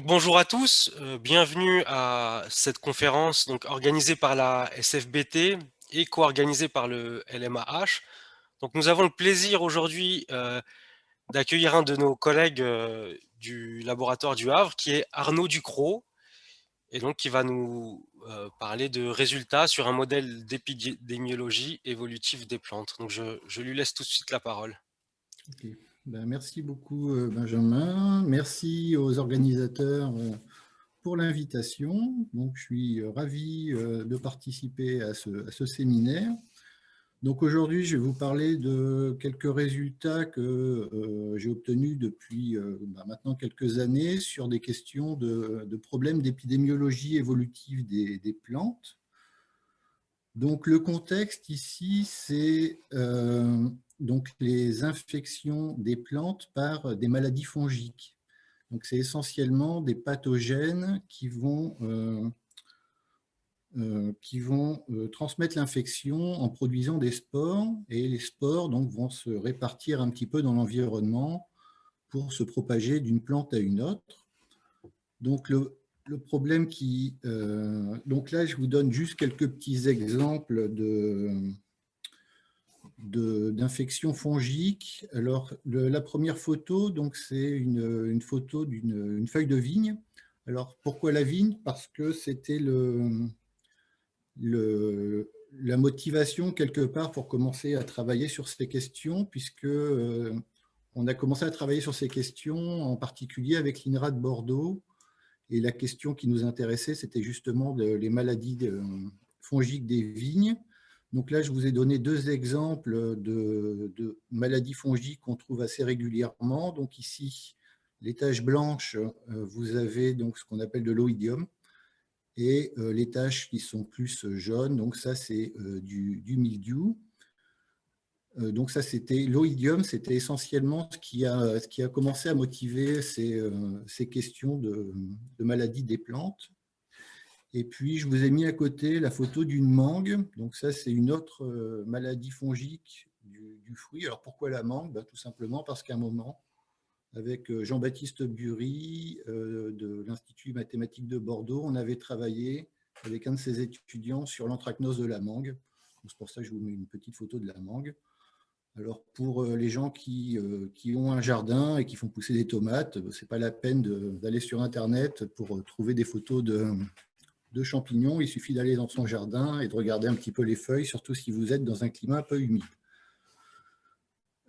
Bonjour à tous, bienvenue à cette conférence organisée par la SFBT et co-organisée par le LMAH. Donc nous avons le plaisir aujourd'hui d'accueillir un de nos collègues du laboratoire du Havre qui est Arnaud Ducrot et donc qui va nous parler de résultats sur un modèle d'épidémiologie évolutive des plantes. Donc je lui laisse tout de suite la parole. Ok. Merci beaucoup Benjamin, merci aux organisateurs pour l'invitation. Donc, je suis ravi de participer à ce séminaire. Donc aujourd'hui, je vais vous parler de quelques résultats que j'ai obtenus depuis maintenant quelques années sur des questions de problèmes d'épidémiologie évolutive des plantes. Donc le contexte ici, c'est donc les infections des plantes par des maladies fongiques. Donc c'est essentiellement des pathogènes qui vont transmettre l'infection en produisant des spores, et les spores donc, vont se répartir un petit peu dans l'environnement pour se propager d'une plante à une autre. Donc le problème donc là, je vous donne juste quelques petits exemples d'infections fongiques. Alors, la première photo, c'est une photo d'une feuille de vigne. Alors, pourquoi la vigne? Parce que c'était la motivation quelque part pour commencer à travailler sur ces questions, puisque on a commencé à travailler sur ces questions, en particulier avec l'INRA de Bordeaux. Et la question qui nous intéressait, c'était justement les maladies fongiques des vignes. Donc là, je vous ai donné deux exemples de maladies fongiques qu'on trouve assez régulièrement. Donc ici, les taches blanches, vous avez donc ce qu'on appelle de l'oïdium. Et les taches qui sont plus jaunes, donc ça, c'est du mildiou. Donc ça, c'était l'oïdium, c'était essentiellement ce qui a commencé à motiver ces questions de maladies des plantes. Et puis, je vous ai mis à côté la photo d'une mangue. Donc ça, c'est une autre maladie fongique du fruit. Alors pourquoi la mangue? Tout simplement parce qu'à un moment, avec Jean-Baptiste Bury de l'Institut mathématique de Bordeaux, on avait travaillé avec un de ses étudiants sur l'anthracnose de la mangue. C'est pour ça que je vous mets une petite photo de la mangue. Alors pour les gens qui ont un jardin et qui font pousser des tomates, ce n'est pas la peine d'aller sur Internet pour trouver des photos de champignons. Il suffit d'aller dans son jardin et de regarder un petit peu les feuilles, surtout si vous êtes dans un climat un peu humide.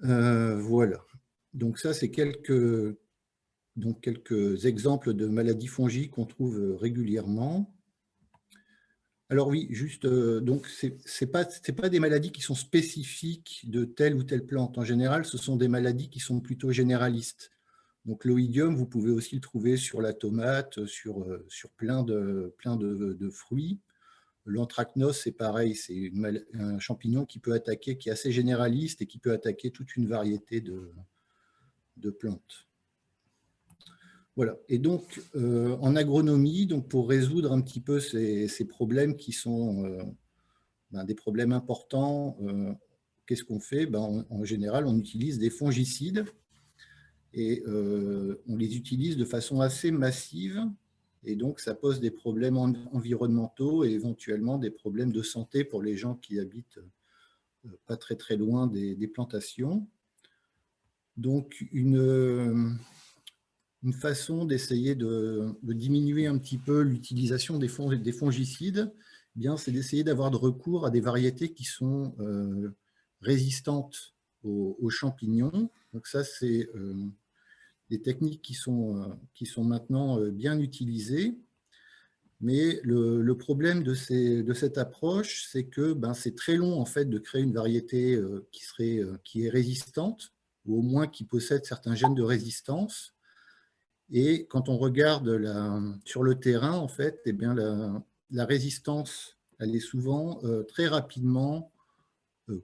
Voilà. Donc ça, c'est quelques exemples de maladies fongiques qu'on trouve régulièrement. Alors oui, juste, donc c'est pas des maladies qui sont spécifiques de telle ou telle plante. En général, ce sont des maladies qui sont plutôt généralistes. Donc l'oïdium, vous pouvez aussi le trouver sur la tomate, sur plein de fruits. L'anthracnose, c'est pareil, c'est un champignon qui peut attaquer, qui est assez généraliste et qui peut attaquer toute une variété de plantes. Voilà. Et donc, en agronomie, donc pour résoudre un petit peu ces problèmes qui sont des problèmes importants, qu'est-ce qu'on fait? En général, on utilise des fongicides et on les utilise de façon assez massive. Et donc, ça pose des problèmes environnementaux et éventuellement des problèmes de santé pour les gens qui habitent pas très très loin des plantations. Donc, une façon d'essayer de diminuer un petit peu l'utilisation des fongicides, c'est d'essayer d'avoir de recours à des variétés qui sont résistantes aux champignons. Donc ça, c'est des techniques qui sont maintenant bien utilisées. Mais le problème de cette approche, c'est que c'est très long en fait, de créer une variété qui est résistante, ou au moins qui possède certains gènes de résistance. Et quand on regarde sur le terrain, en fait, eh bien, la résistance, elle est souvent très rapidement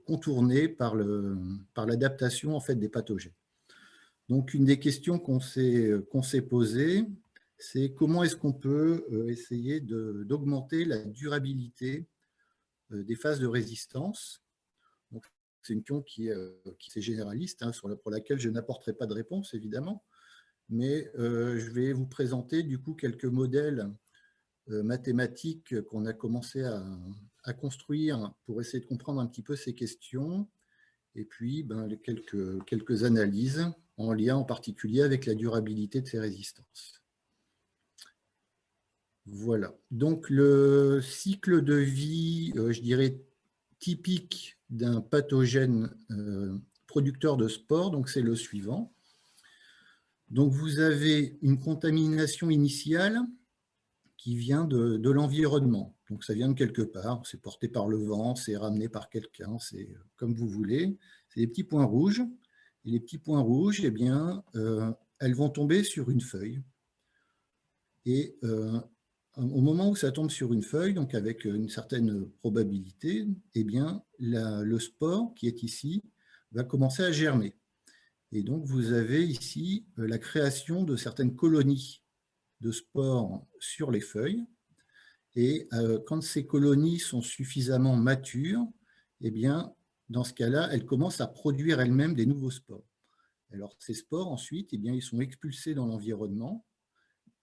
contournée par l'adaptation en fait, des pathogènes. Donc, une des questions qu'on s'est posées, c'est comment est-ce qu'on peut essayer d'augmenter la durabilité des phases de résistance. C'est une question qui est généraliste, hein, pour laquelle je n'apporterai pas de réponse, évidemment. mais je vais vous présenter du coup quelques modèles mathématiques qu'on a commencé à construire pour essayer de comprendre un petit peu ces questions, et puis ben, quelques analyses en lien en particulier avec la durabilité de ces résistances. Voilà. Donc, le cycle de vie, je dirais, typique d'un pathogène producteur de spores, donc c'est le suivant. Donc, vous avez une contamination initiale qui vient de l'environnement. Donc, ça vient de quelque part, c'est porté par le vent, c'est ramené par quelqu'un, c'est comme vous voulez. C'est des petits points rouges. Et les petits points rouges, eh bien, elles vont tomber sur une feuille. Et au moment où ça tombe sur une feuille, donc avec une certaine probabilité, eh bien, le spore qui est ici va commencer à germer. Et donc, vous avez ici la création de certaines colonies de spores sur les feuilles. Et quand ces colonies sont suffisamment matures, eh bien, dans ce cas-là, elles commencent à produire elles-mêmes des nouveaux spores. Alors, ces spores, ensuite, eh bien, ils sont expulsés dans l'environnement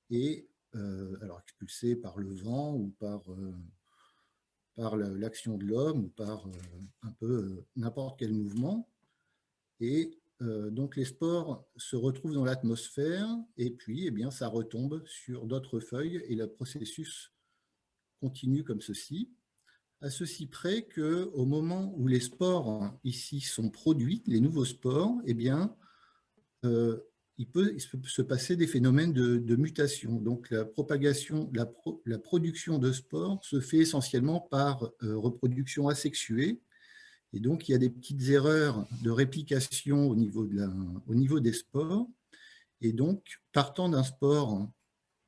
et alors expulsés par le vent ou par l'action de l'homme ou par un peu n'importe quel mouvement. Et donc les spores se retrouvent dans l'atmosphère et puis eh bien, ça retombe sur d'autres feuilles et le processus continue comme ceci, à ceci près qu'au moment où les spores ici sont produits, les nouveaux spores, eh bien, il peut se passer des phénomènes de mutation. Donc, la propagation, la production de spores se fait essentiellement par reproduction asexuée. Et donc, il y a des petites erreurs de réplication au niveau des spores. Et donc, partant d'un spore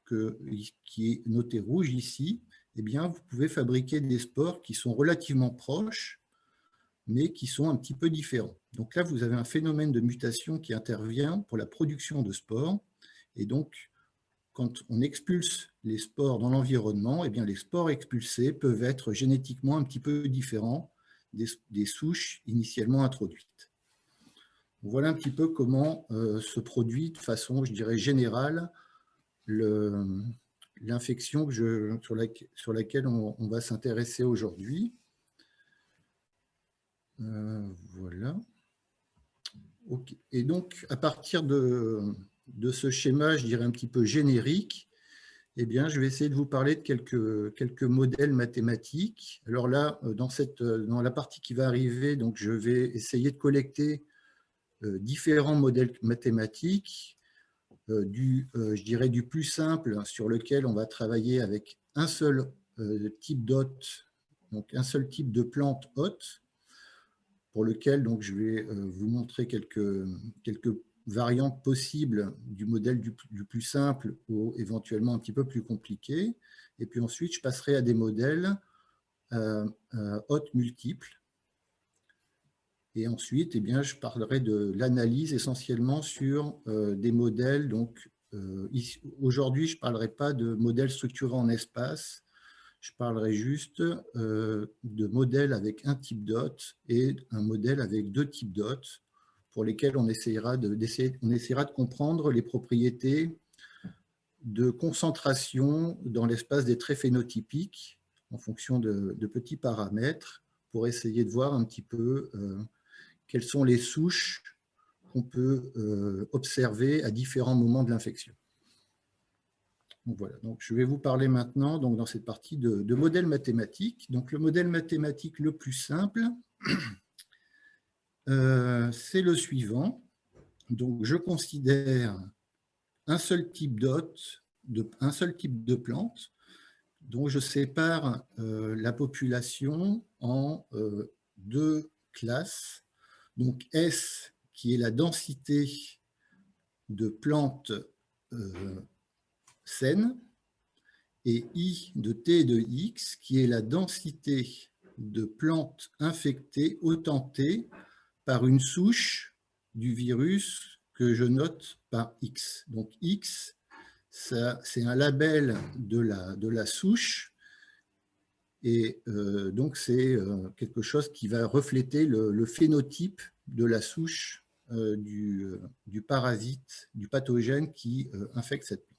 qui est noté rouge ici, eh bien, vous pouvez fabriquer des spores qui sont relativement proches, mais qui sont un petit peu différents. Donc là, vous avez un phénomène de mutation qui intervient pour la production de spores. Et donc, quand on expulse les spores dans l'environnement, eh bien, les spores expulsés peuvent être génétiquement un petit peu différents des souches initialement introduites. Voilà un petit peu comment se produit de façon, je dirais, générale l'infection sur laquelle on va s'intéresser aujourd'hui. Voilà. Okay. Et donc, à partir de ce schéma, je dirais un petit peu générique, eh bien, je vais essayer de vous parler de quelques modèles mathématiques. Alors là, dans la partie qui va arriver, donc, je vais essayer de collecter différents modèles mathématiques, je dirais du plus simple sur lequel on va travailler avec un seul type d'hôte, donc un seul type de plante hôte, pour lequel donc, je vais vous montrer quelques variantes possibles du modèle du plus simple ou éventuellement un petit peu plus compliqué. Et puis ensuite, je passerai à des modèles hôtes multiples. Et ensuite, eh bien, je parlerai de l'analyse essentiellement sur des modèles. Donc, aujourd'hui, je ne parlerai pas de modèles structurés en espace. Je parlerai juste de modèles avec un type d'hôte et un modèle avec deux types d'hôtes pour lesquels on essaiera de comprendre les propriétés de concentration dans l'espace des traits phénotypiques en fonction de petits paramètres pour essayer de voir un petit peu quelles sont les souches qu'on peut observer à différents moments de l'infection. Donc voilà, donc je vais vous parler maintenant, donc dans cette partie, de modèles mathématiques. Donc le modèle mathématique le plus simple, c'est le suivant. Donc je considère un seul type d'hôte, un seul type de plante, dont je sépare la population en deux classes. Donc S, qui est la densité de plantes saines, et I de T et de X, qui est la densité de plantes infectées autentées par une souche du virus que je note par X. Donc X, c'est un label de la souche, et donc c'est quelque chose qui va refléter le phénotype de la souche du parasite, du pathogène qui infecte cette plante.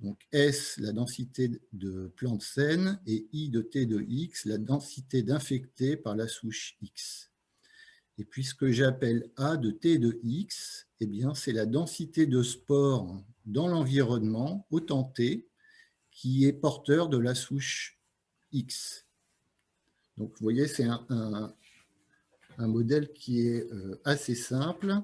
Donc S, la densité de plantes saines, et I de T de X, la densité d'infectés par la souche X. Et puis ce que j'appelle A de T de X, eh bien, c'est la densité de spores dans l'environnement, autant T, qui est porteur de la souche X. Donc vous voyez, c'est un modèle qui est assez simple.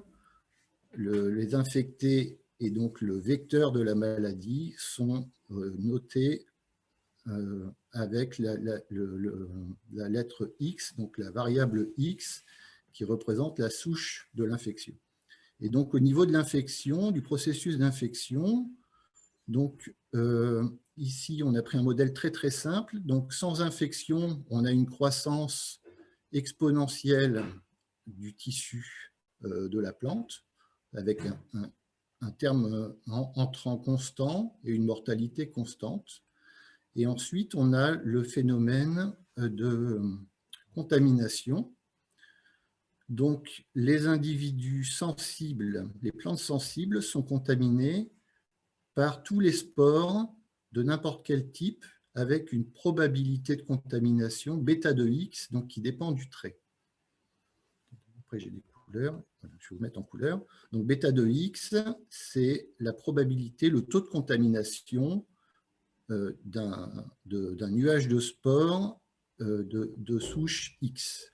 Les infectés et donc le vecteur de la maladie sont notés avec la lettre X, donc la variable X, qui représente la souche de l'infection. Et donc, au niveau de l'infection, du processus d'infection, donc ici, on a pris un modèle très, très simple. Donc, sans infection, on a une croissance exponentielle du tissu de la plante, avec un terme entrant constant et une mortalité constante. Et ensuite, on a le phénomène de contamination. Donc, les individus sensibles, les plantes sensibles sont contaminés par tous les spores de n'importe quel type avec une probabilité de contamination bêta de X, donc qui dépend du trait. Après, j'ai des couleurs. Je vais vous mettre en couleur. Donc, bêta de X, c'est la probabilité, le taux de contamination d'un nuage de spores de souche X.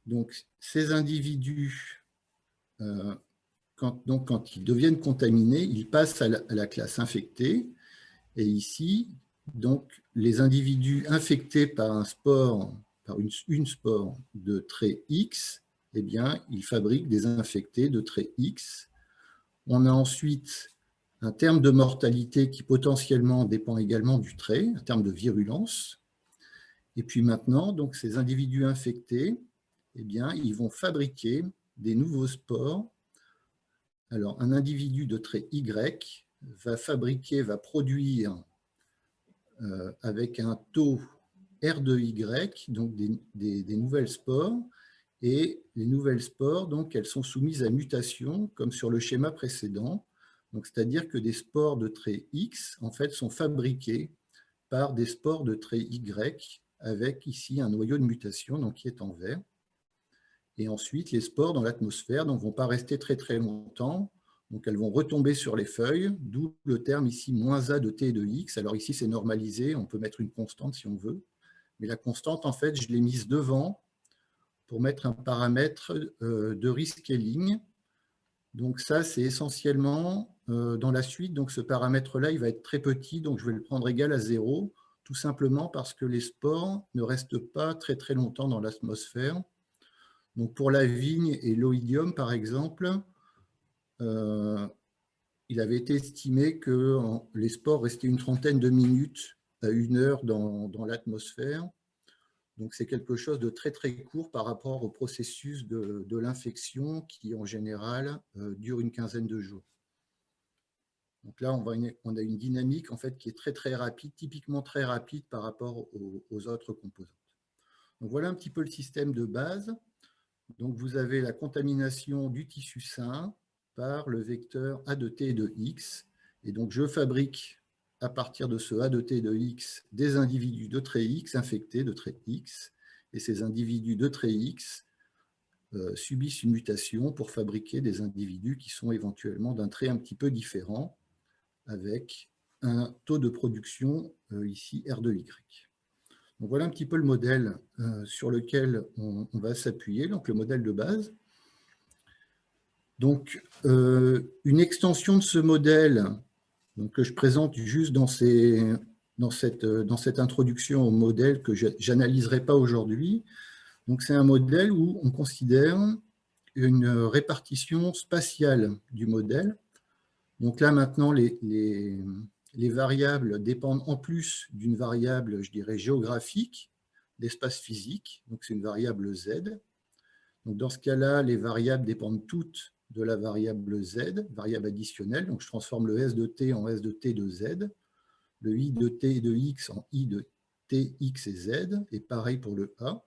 Donc, ces individus, quand ils deviennent contaminés, ils passent à la classe infectée. Et ici, donc, les individus infectés par un spore, par une spore de trait X, eh bien, ils fabriquent des infectés de trait X. On a ensuite un terme de mortalité qui potentiellement dépend également du trait, un terme de virulence. Et puis maintenant, donc, ces individus infectés, eh bien, ils vont fabriquer des nouveaux spores. Alors, un individu de trait Y va produire avec un taux R de Y, donc des nouvelles spores. Et les nouvelles spores, donc, elles sont soumises à mutation, comme sur le schéma précédent. C'est-à-dire que des spores de trait X, en fait, sont fabriquées par des spores de trait Y, avec ici un noyau de mutation, donc, qui est en vert. Et ensuite, les spores dans l'atmosphère ne vont pas rester très très longtemps. Donc, elles vont retomber sur les feuilles, d'où le terme ici moins A de T et de X. Alors ici, c'est normalisé, on peut mettre une constante si on veut. Mais la constante, en fait, je l'ai mise devant pour mettre un paramètre de rescaling. Donc ça, c'est essentiellement dans la suite. Donc ce paramètre-là, il va être très petit, donc je vais le prendre égal à 0, tout simplement parce que les spores ne restent pas très très longtemps dans l'atmosphère. Donc pour la vigne et l'oïdium, par exemple, il avait été estimé que les spores restaient une trentaine de minutes à 1 heure dans l'atmosphère. Donc c'est quelque chose de très très court par rapport au processus de l'infection qui en général dure une quinzaine de jours. Donc là, on a une dynamique en fait qui est très très rapide, typiquement très rapide par rapport aux autres composantes. Donc voilà un petit peu le système de base. Donc vous avez la contamination du tissu sain par le vecteur A de T et de X. Et donc je fabrique à partir de ce A de T et de X des individus de trait X infectés de trait X. Et ces individus de trait X subissent une mutation pour fabriquer des individus qui sont éventuellement d'un trait un petit peu différent, avec un taux de production ici R de Y. Donc voilà un petit peu le modèle sur lequel on va s'appuyer, donc le modèle de base. Donc, une extension de ce modèle donc, que je présente juste dans cette introduction au modèle que je n'analyserai pas aujourd'hui. Donc, c'est un modèle où on considère une répartition spatiale du modèle. Donc là, maintenant, les variables dépendent en plus d'une variable, je dirais, géographique, d'espace physique. Donc, c'est une variable Z. Donc, dans ce cas-là, les variables dépendent toutes de la variable Z, variable additionnelle. Donc, je transforme le S de T en S de T de Z, le I de T et de X en I de T, X et Z, et pareil pour le A.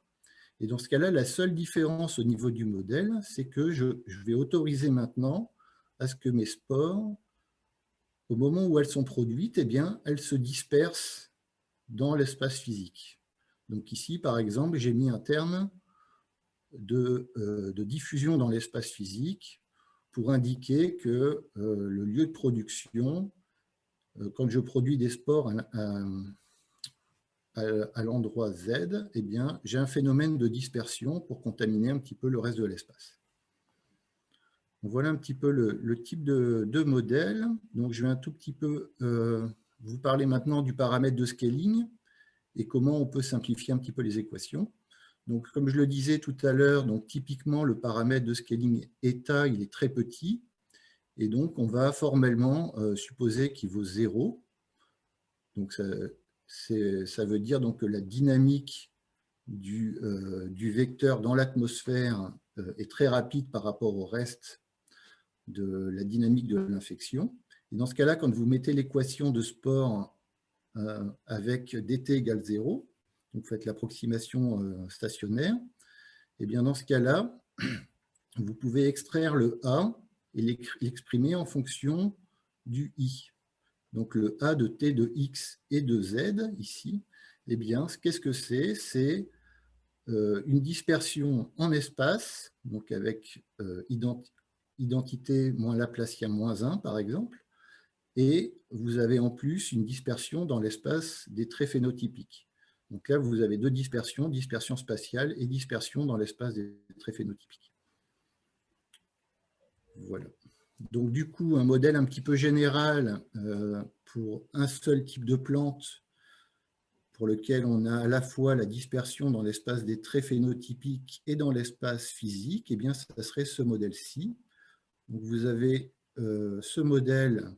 Et dans ce cas-là, la seule différence au niveau du modèle, c'est que je vais autoriser maintenant à ce que mes spores, au moment où elles sont produites, eh bien, elles se dispersent dans l'espace physique. Donc ici, par exemple, j'ai mis un terme de diffusion dans l'espace physique pour indiquer que le lieu de production, quand je produis des spores à l'endroit Z, eh bien, j'ai un phénomène de dispersion pour contaminer un petit peu le reste de l'espace. Voilà un petit peu le type de modèle. Donc, je vais un tout petit peu vous parler maintenant du paramètre de scaling et comment on peut simplifier un petit peu les équations. Donc, comme je le disais tout à l'heure, donc typiquement, le paramètre de scaling eta, il est très petit. Et donc, on va formellement supposer qu'il vaut 0. Donc, ça veut dire donc que la dynamique du vecteur dans l'atmosphère est très rapide par rapport au reste de la dynamique de l'infection. Et dans ce cas-là, quand vous mettez l'équation de spore avec dt égale 0, donc vous faites l'approximation stationnaire, et bien dans ce cas-là, vous pouvez extraire le A et l'exprimer en fonction du I. Donc le A de T de X et de Z, ici, eh bien, qu'est-ce que c'est? C'est une dispersion en espace, donc avec identité moins Laplacien moins 1, par exemple, et vous avez en plus une dispersion dans l'espace des traits phénotypiques. Donc là, vous avez deux dispersions, dispersion spatiale et dispersion dans l'espace des traits phénotypiques. Voilà. Donc du coup, un modèle un petit peu général pour un seul type de plante pour lequel on a à la fois la dispersion dans l'espace des traits phénotypiques et dans l'espace physique, eh bien, ça serait ce modèle-ci. Donc vous avez ce modèle,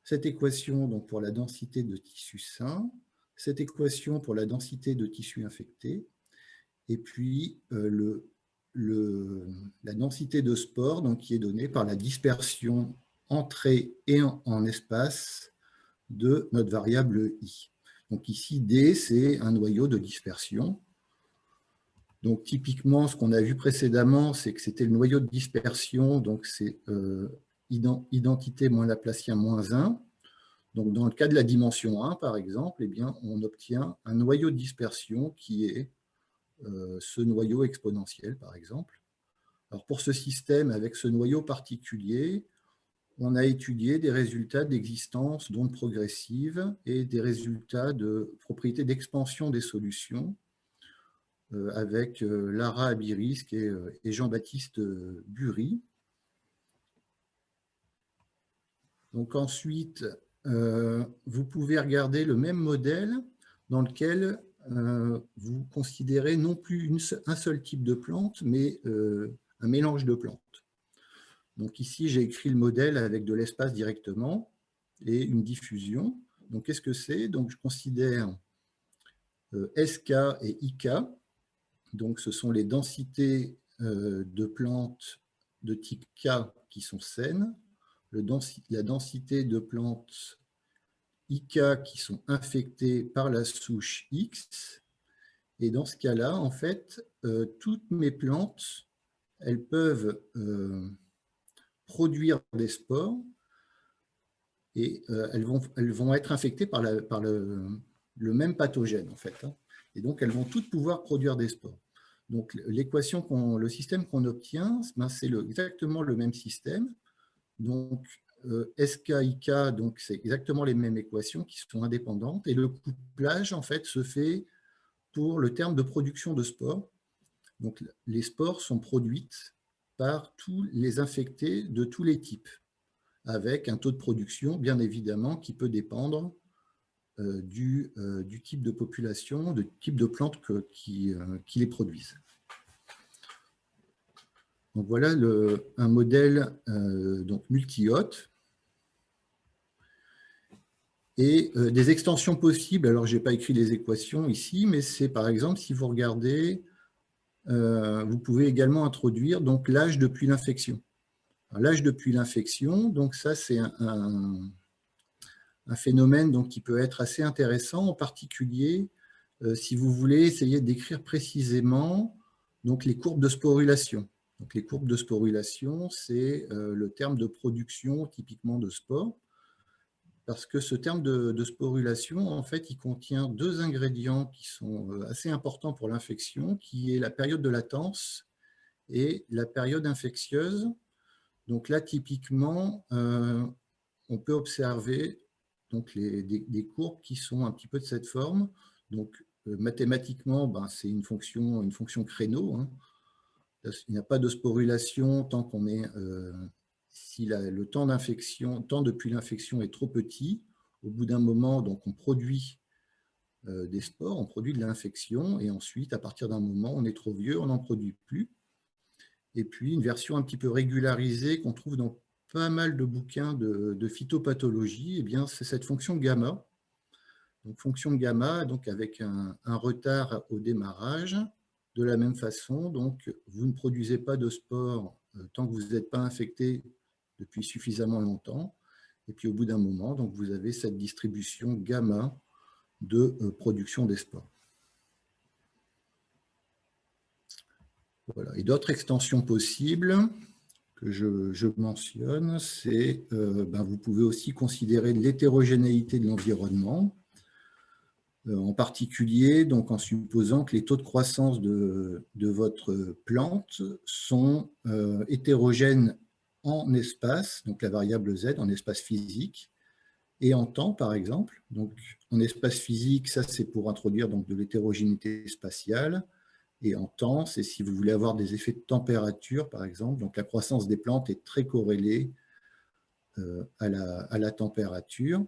cette équation donc, pour la densité de tissu sain, cette équation pour la densité de tissu infecté, et puis la densité de spores donc, qui est donnée par la dispersion en trait et en espace de notre variable i. Donc ici, D, c'est un noyau de dispersion. Donc typiquement, ce qu'on a vu précédemment, c'est que c'était le noyau de dispersion, donc c'est identité moins Laplacien moins 1. Donc dans le cas de la dimension 1, par exemple, eh bien, on obtient un noyau de dispersion qui est ce noyau exponentiel, par exemple. Alors pour ce système, avec ce noyau particulier, on a étudié des résultats d'existence d'ondes progressives et des résultats de propriétés d'expansion des solutions avec Lara Abirisk et Jean-Baptiste Bury. Donc ensuite, vous pouvez regarder le même modèle dans lequel vous considérez non plus un seul type de plante, mais un mélange de plantes. Donc ici, j'ai écrit le modèle avec de l'espace directement et une diffusion. Donc qu'est-ce que c'est? Donc je considère SK et IK. Donc ce sont les densités de plantes de type K qui sont saines, la densité de plantes IK qui sont infectées par la souche X. Et dans ce cas-là, en fait, toutes mes plantes, elles peuvent produire des spores et elles vont être infectées par le même pathogène, en fait. Hein. Et donc, elles vont toutes pouvoir produire des spores. Donc, le système qu'on obtient, ben, c'est exactement le même système. Donc, SKIK, donc c'est exactement les mêmes équations qui sont indépendantes. Et le couplage, en fait, se fait pour le terme de production de spores. Donc, les spores sont produites par tous les infectés de tous les types, avec un taux de production, bien évidemment, qui peut dépendre du type de population, du type de plantes qui les produisent. Donc voilà un modèle donc multi-hôte. Et des extensions possibles, alors je n'ai pas écrit les équations ici, mais c'est par exemple, si vous regardez, vous pouvez également introduire l'âge depuis l'infection. L'âge depuis l'infection, donc ça c'est un phénomène donc, qui peut être assez intéressant, en particulier si vous voulez essayer de décrire précisément Donc, les courbes de sporulation. Donc, les courbes de sporulation, c'est le terme de production typiquement de spores, parce que ce terme de sporulation, en fait, il contient deux ingrédients qui sont assez importants pour l'infection, qui est la période de latence et la période infectieuse. Donc là, typiquement, on peut observer donc des courbes qui sont un petit peu de cette forme. Donc, mathématiquement, ben, c'est une fonction créneau, hein. Il n'y a pas de sporulation tant qu'on est, si le temps d'infection, temps depuis l'infection est trop petit. Au bout d'un moment, donc, on produit des spores, on produit de l'infection, et ensuite, à partir d'un moment, on est trop vieux, on n'en produit plus. Et puis, une version un petit peu régularisée qu'on trouve dans pas mal de bouquins de phytopathologie, eh bien, c'est cette fonction gamma. Donc, fonction gamma, donc avec un retard au démarrage. De la même façon, donc, vous ne produisez pas de spores tant que vous n'êtes pas infecté depuis suffisamment longtemps. Et puis, au bout d'un moment, donc, vous avez cette distribution gamma de production des spores. Voilà. Et d'autres extensions possibles que je mentionne, c'est ben, vous pouvez aussi considérer l'hétérogénéité de l'environnement, en particulier donc, en supposant que les taux de croissance de votre plante sont hétérogènes en espace, donc la variable Z, en espace physique, et en temps, par exemple. Donc, en espace physique, ça, c'est pour introduire donc, de l'hétérogénéité spatiale. Et en temps, c'est si vous voulez avoir des effets de température, par exemple. Donc, la croissance des plantes est très corrélée à la température.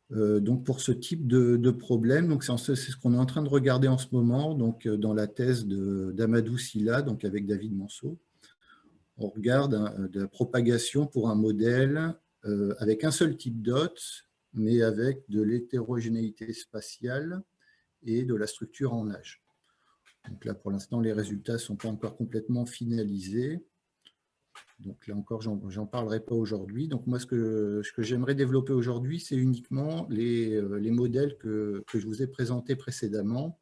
Donc, pour ce type de problème, c'est ce qu'on est en train de regarder en ce moment, donc, dans la thèse d'Amadou Sylla, donc avec David Manceau. On regarde de la propagation pour un modèle avec un seul type d'hôte, mais avec de l'hétérogénéité spatiale et de la structure en âge. Donc là, pour l'instant, les résultats ne sont pas encore complètement finalisés. Donc là encore, j'en parlerai pas aujourd'hui. Donc moi, ce que j'aimerais développer aujourd'hui, c'est uniquement les modèles que je vous ai présentés précédemment.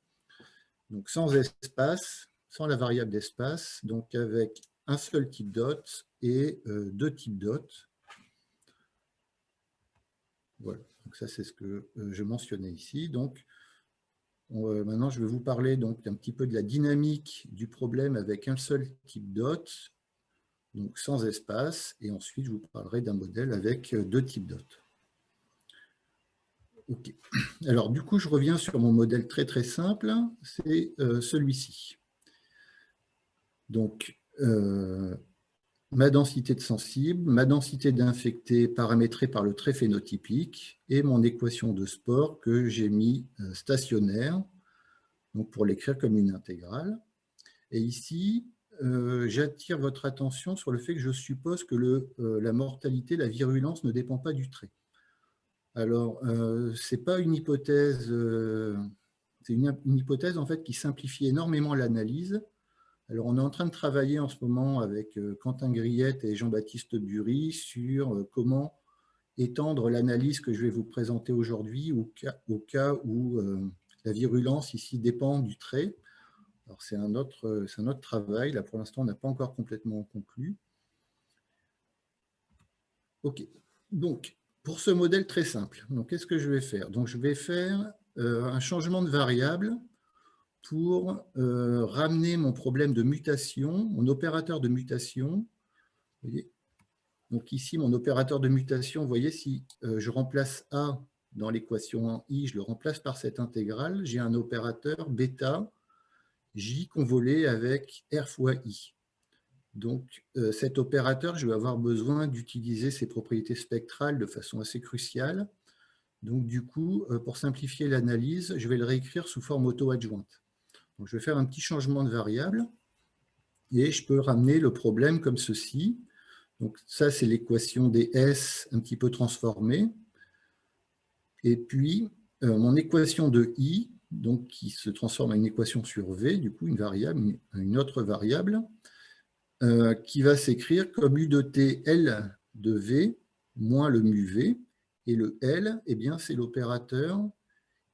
Donc sans espace, sans la variable d'espace, donc avec un seul type d'hôte et deux types d'hôtes. Voilà, donc ça c'est ce que je mentionnais ici. Donc maintenant je vais vous parler donc un petit peu de la dynamique du problème avec un seul type d'hôte, donc sans espace, et ensuite je vous parlerai d'un modèle avec deux types d'hôtes. Ok. Alors du coup je reviens sur mon modèle très très simple, c'est celui-ci. Donc ma densité de sensibles, ma densité d'infectés paramétrée par le trait phénotypique et mon équation de spore que j'ai mis stationnaire, donc pour l'écrire comme une intégrale. Et ici, j'attire votre attention sur le fait que je suppose que la mortalité, la virulence ne dépend pas du trait. Alors, ce n'est pas une hypothèse, c'est une hypothèse en fait qui simplifie énormément l'analyse. Alors, on est en train de travailler en ce moment avec Quentin Griette et Jean-Baptiste Bury sur comment étendre l'analyse que je vais vous présenter aujourd'hui au cas où la virulence ici dépend du trait. Alors, c'est un autre travail. Là, pour l'instant, on n'a pas encore complètement conclu. OK. Donc, pour ce modèle très simple, qu'est-ce que je vais faire? Donc, je vais faire un changement de variable pour ramener mon problème de mutation, mon opérateur de mutation. Vous voyez, donc ici, mon opérateur de mutation, vous voyez, si je remplace A dans l'équation en I, je le remplace par cette intégrale, j'ai un opérateur bêta J convolé avec R fois I. Donc, cet opérateur, je vais avoir besoin d'utiliser ses propriétés spectrales de façon assez cruciale. Donc, du coup, pour simplifier l'analyse, je vais le réécrire sous forme auto-adjointe. Donc, je vais faire un petit changement de variable et je peux ramener le problème comme ceci. Donc, ça, c'est l'équation des S un petit peu transformée. Et puis, mon équation de I, donc, qui se transforme en une équation sur V, du coup, une autre variable, qui va s'écrire comme U de T L de V moins le mu V. Et le L, eh bien, c'est l'opérateur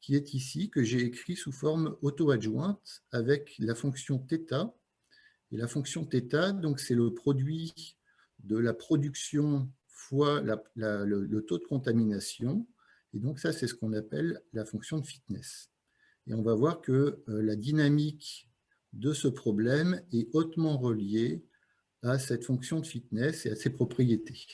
qui est ici, que j'ai écrit sous forme auto-adjointe avec la fonction θ. Et la fonction θ, donc c'est le produit de la production fois le taux de contamination. Et donc ça, c'est ce qu'on appelle la fonction de fitness. Et on va voir que la dynamique de ce problème est hautement reliée à cette fonction de fitness et à ses propriétés.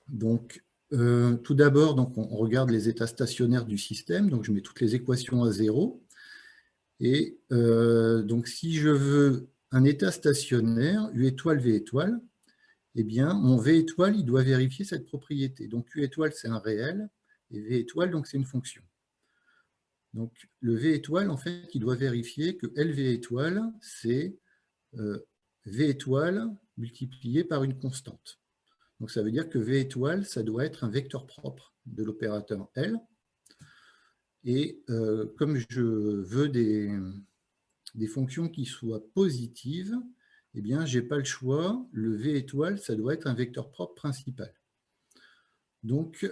Donc, tout d'abord, on regarde les états stationnaires du système. Donc, je mets toutes les équations à zéro. Et donc, si je veux un état stationnaire, U étoile, V étoile, eh bien, mon V étoile, il doit vérifier cette propriété. Donc, U étoile, c'est un réel, et V étoile, donc c'est une fonction. Donc, le V étoile, en fait, il doit vérifier que LV étoile, c'est V étoile multiplié par une constante. Donc, ça veut dire que V étoile, ça doit être un vecteur propre de l'opérateur L. Et comme je veux des fonctions qui soient positives, eh bien, je n'ai pas le choix. Le V étoile, ça doit être un vecteur propre principal. Donc,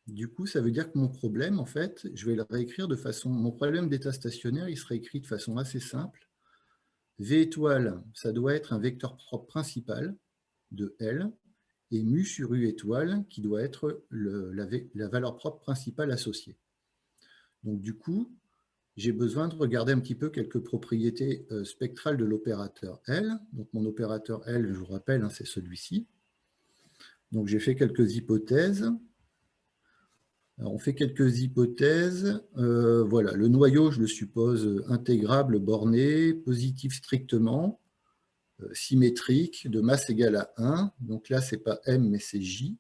du coup, ça veut dire que mon problème, en fait, je vais le réécrire de façon... Mon problème d'état stationnaire, il serait écrit de façon assez simple. V étoile, ça doit être un vecteur propre principal de L, et mu sur U étoile, qui doit être la valeur propre principale associée. Donc, du coup, j'ai besoin de regarder un petit peu quelques propriétés spectrales de l'opérateur L. Donc, mon opérateur L, je vous rappelle, c'est celui-ci. Donc, j'ai fait quelques hypothèses. Alors, on fait quelques hypothèses. Voilà, le noyau, je le suppose intégrable, borné, positif strictement, symétrique, de masse égale à 1. Donc là, ce n'est pas M, mais c'est J.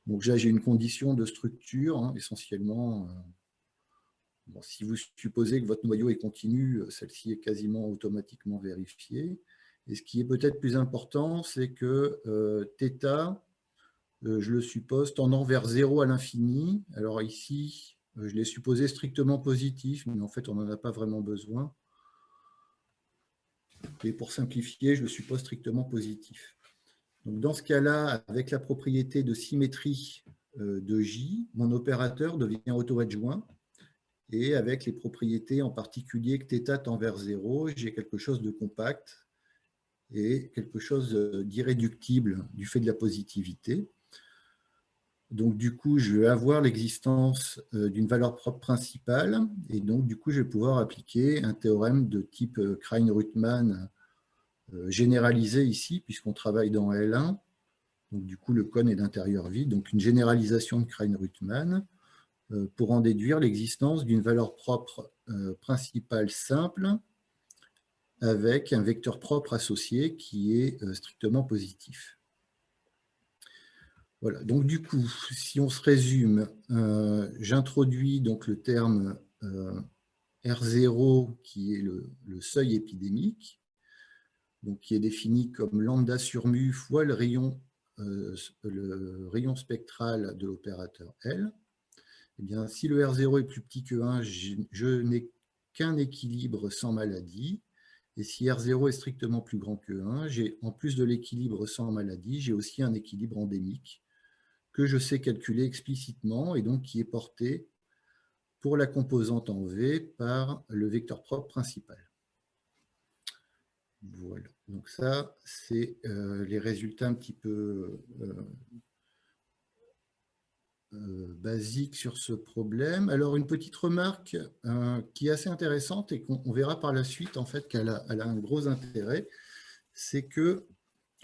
Donc là, j'ai une condition de structure, essentiellement. Bon, si vous supposez que votre noyau est continu, celle-ci est quasiment automatiquement vérifiée. Et ce qui est peut-être plus important, c'est que θ, je le suppose tendant vers 0 à l'infini. Alors ici, je l'ai supposé strictement positif, mais en fait, on n'en a pas vraiment besoin. Et pour simplifier, je le suppose strictement positif. Donc dans ce cas-là, avec la propriété de symétrie de J, mon opérateur devient auto-adjoint. Et avec les propriétés en particulier que θ tend vers 0, j'ai quelque chose de compact et quelque chose d'irréductible du fait de la positivité. Donc, du coup, je vais avoir l'existence d'une valeur propre principale. Et donc, du coup, je vais pouvoir appliquer un théorème de type Krein-Rüthmann généralisé ici, puisqu'on travaille dans L1. Donc, du coup, le cône est d'intérieur vide. Donc, une généralisation de Krein-Rüthmann pour en déduire l'existence d'une valeur propre principale simple avec un vecteur propre associé qui est strictement positif. Voilà, donc du coup, si on se résume, j'introduis donc le terme R0 qui est le seuil épidémique, donc qui est défini comme lambda sur mu fois le rayon spectral de l'opérateur L. Eh bien, si le R0 est plus petit que 1, je n'ai qu'un équilibre sans maladie. Et si R0 est strictement plus grand que 1, en plus de l'équilibre sans maladie, j'ai aussi un équilibre endémique que je sais calculer explicitement et donc qui est porté pour la composante en V par le vecteur propre principal. Voilà, donc ça, c'est les résultats un petit peu basiques sur ce problème. Alors, une petite remarque qui est assez intéressante et qu'on verra par la suite, en fait, qu'elle a un gros intérêt, c'est que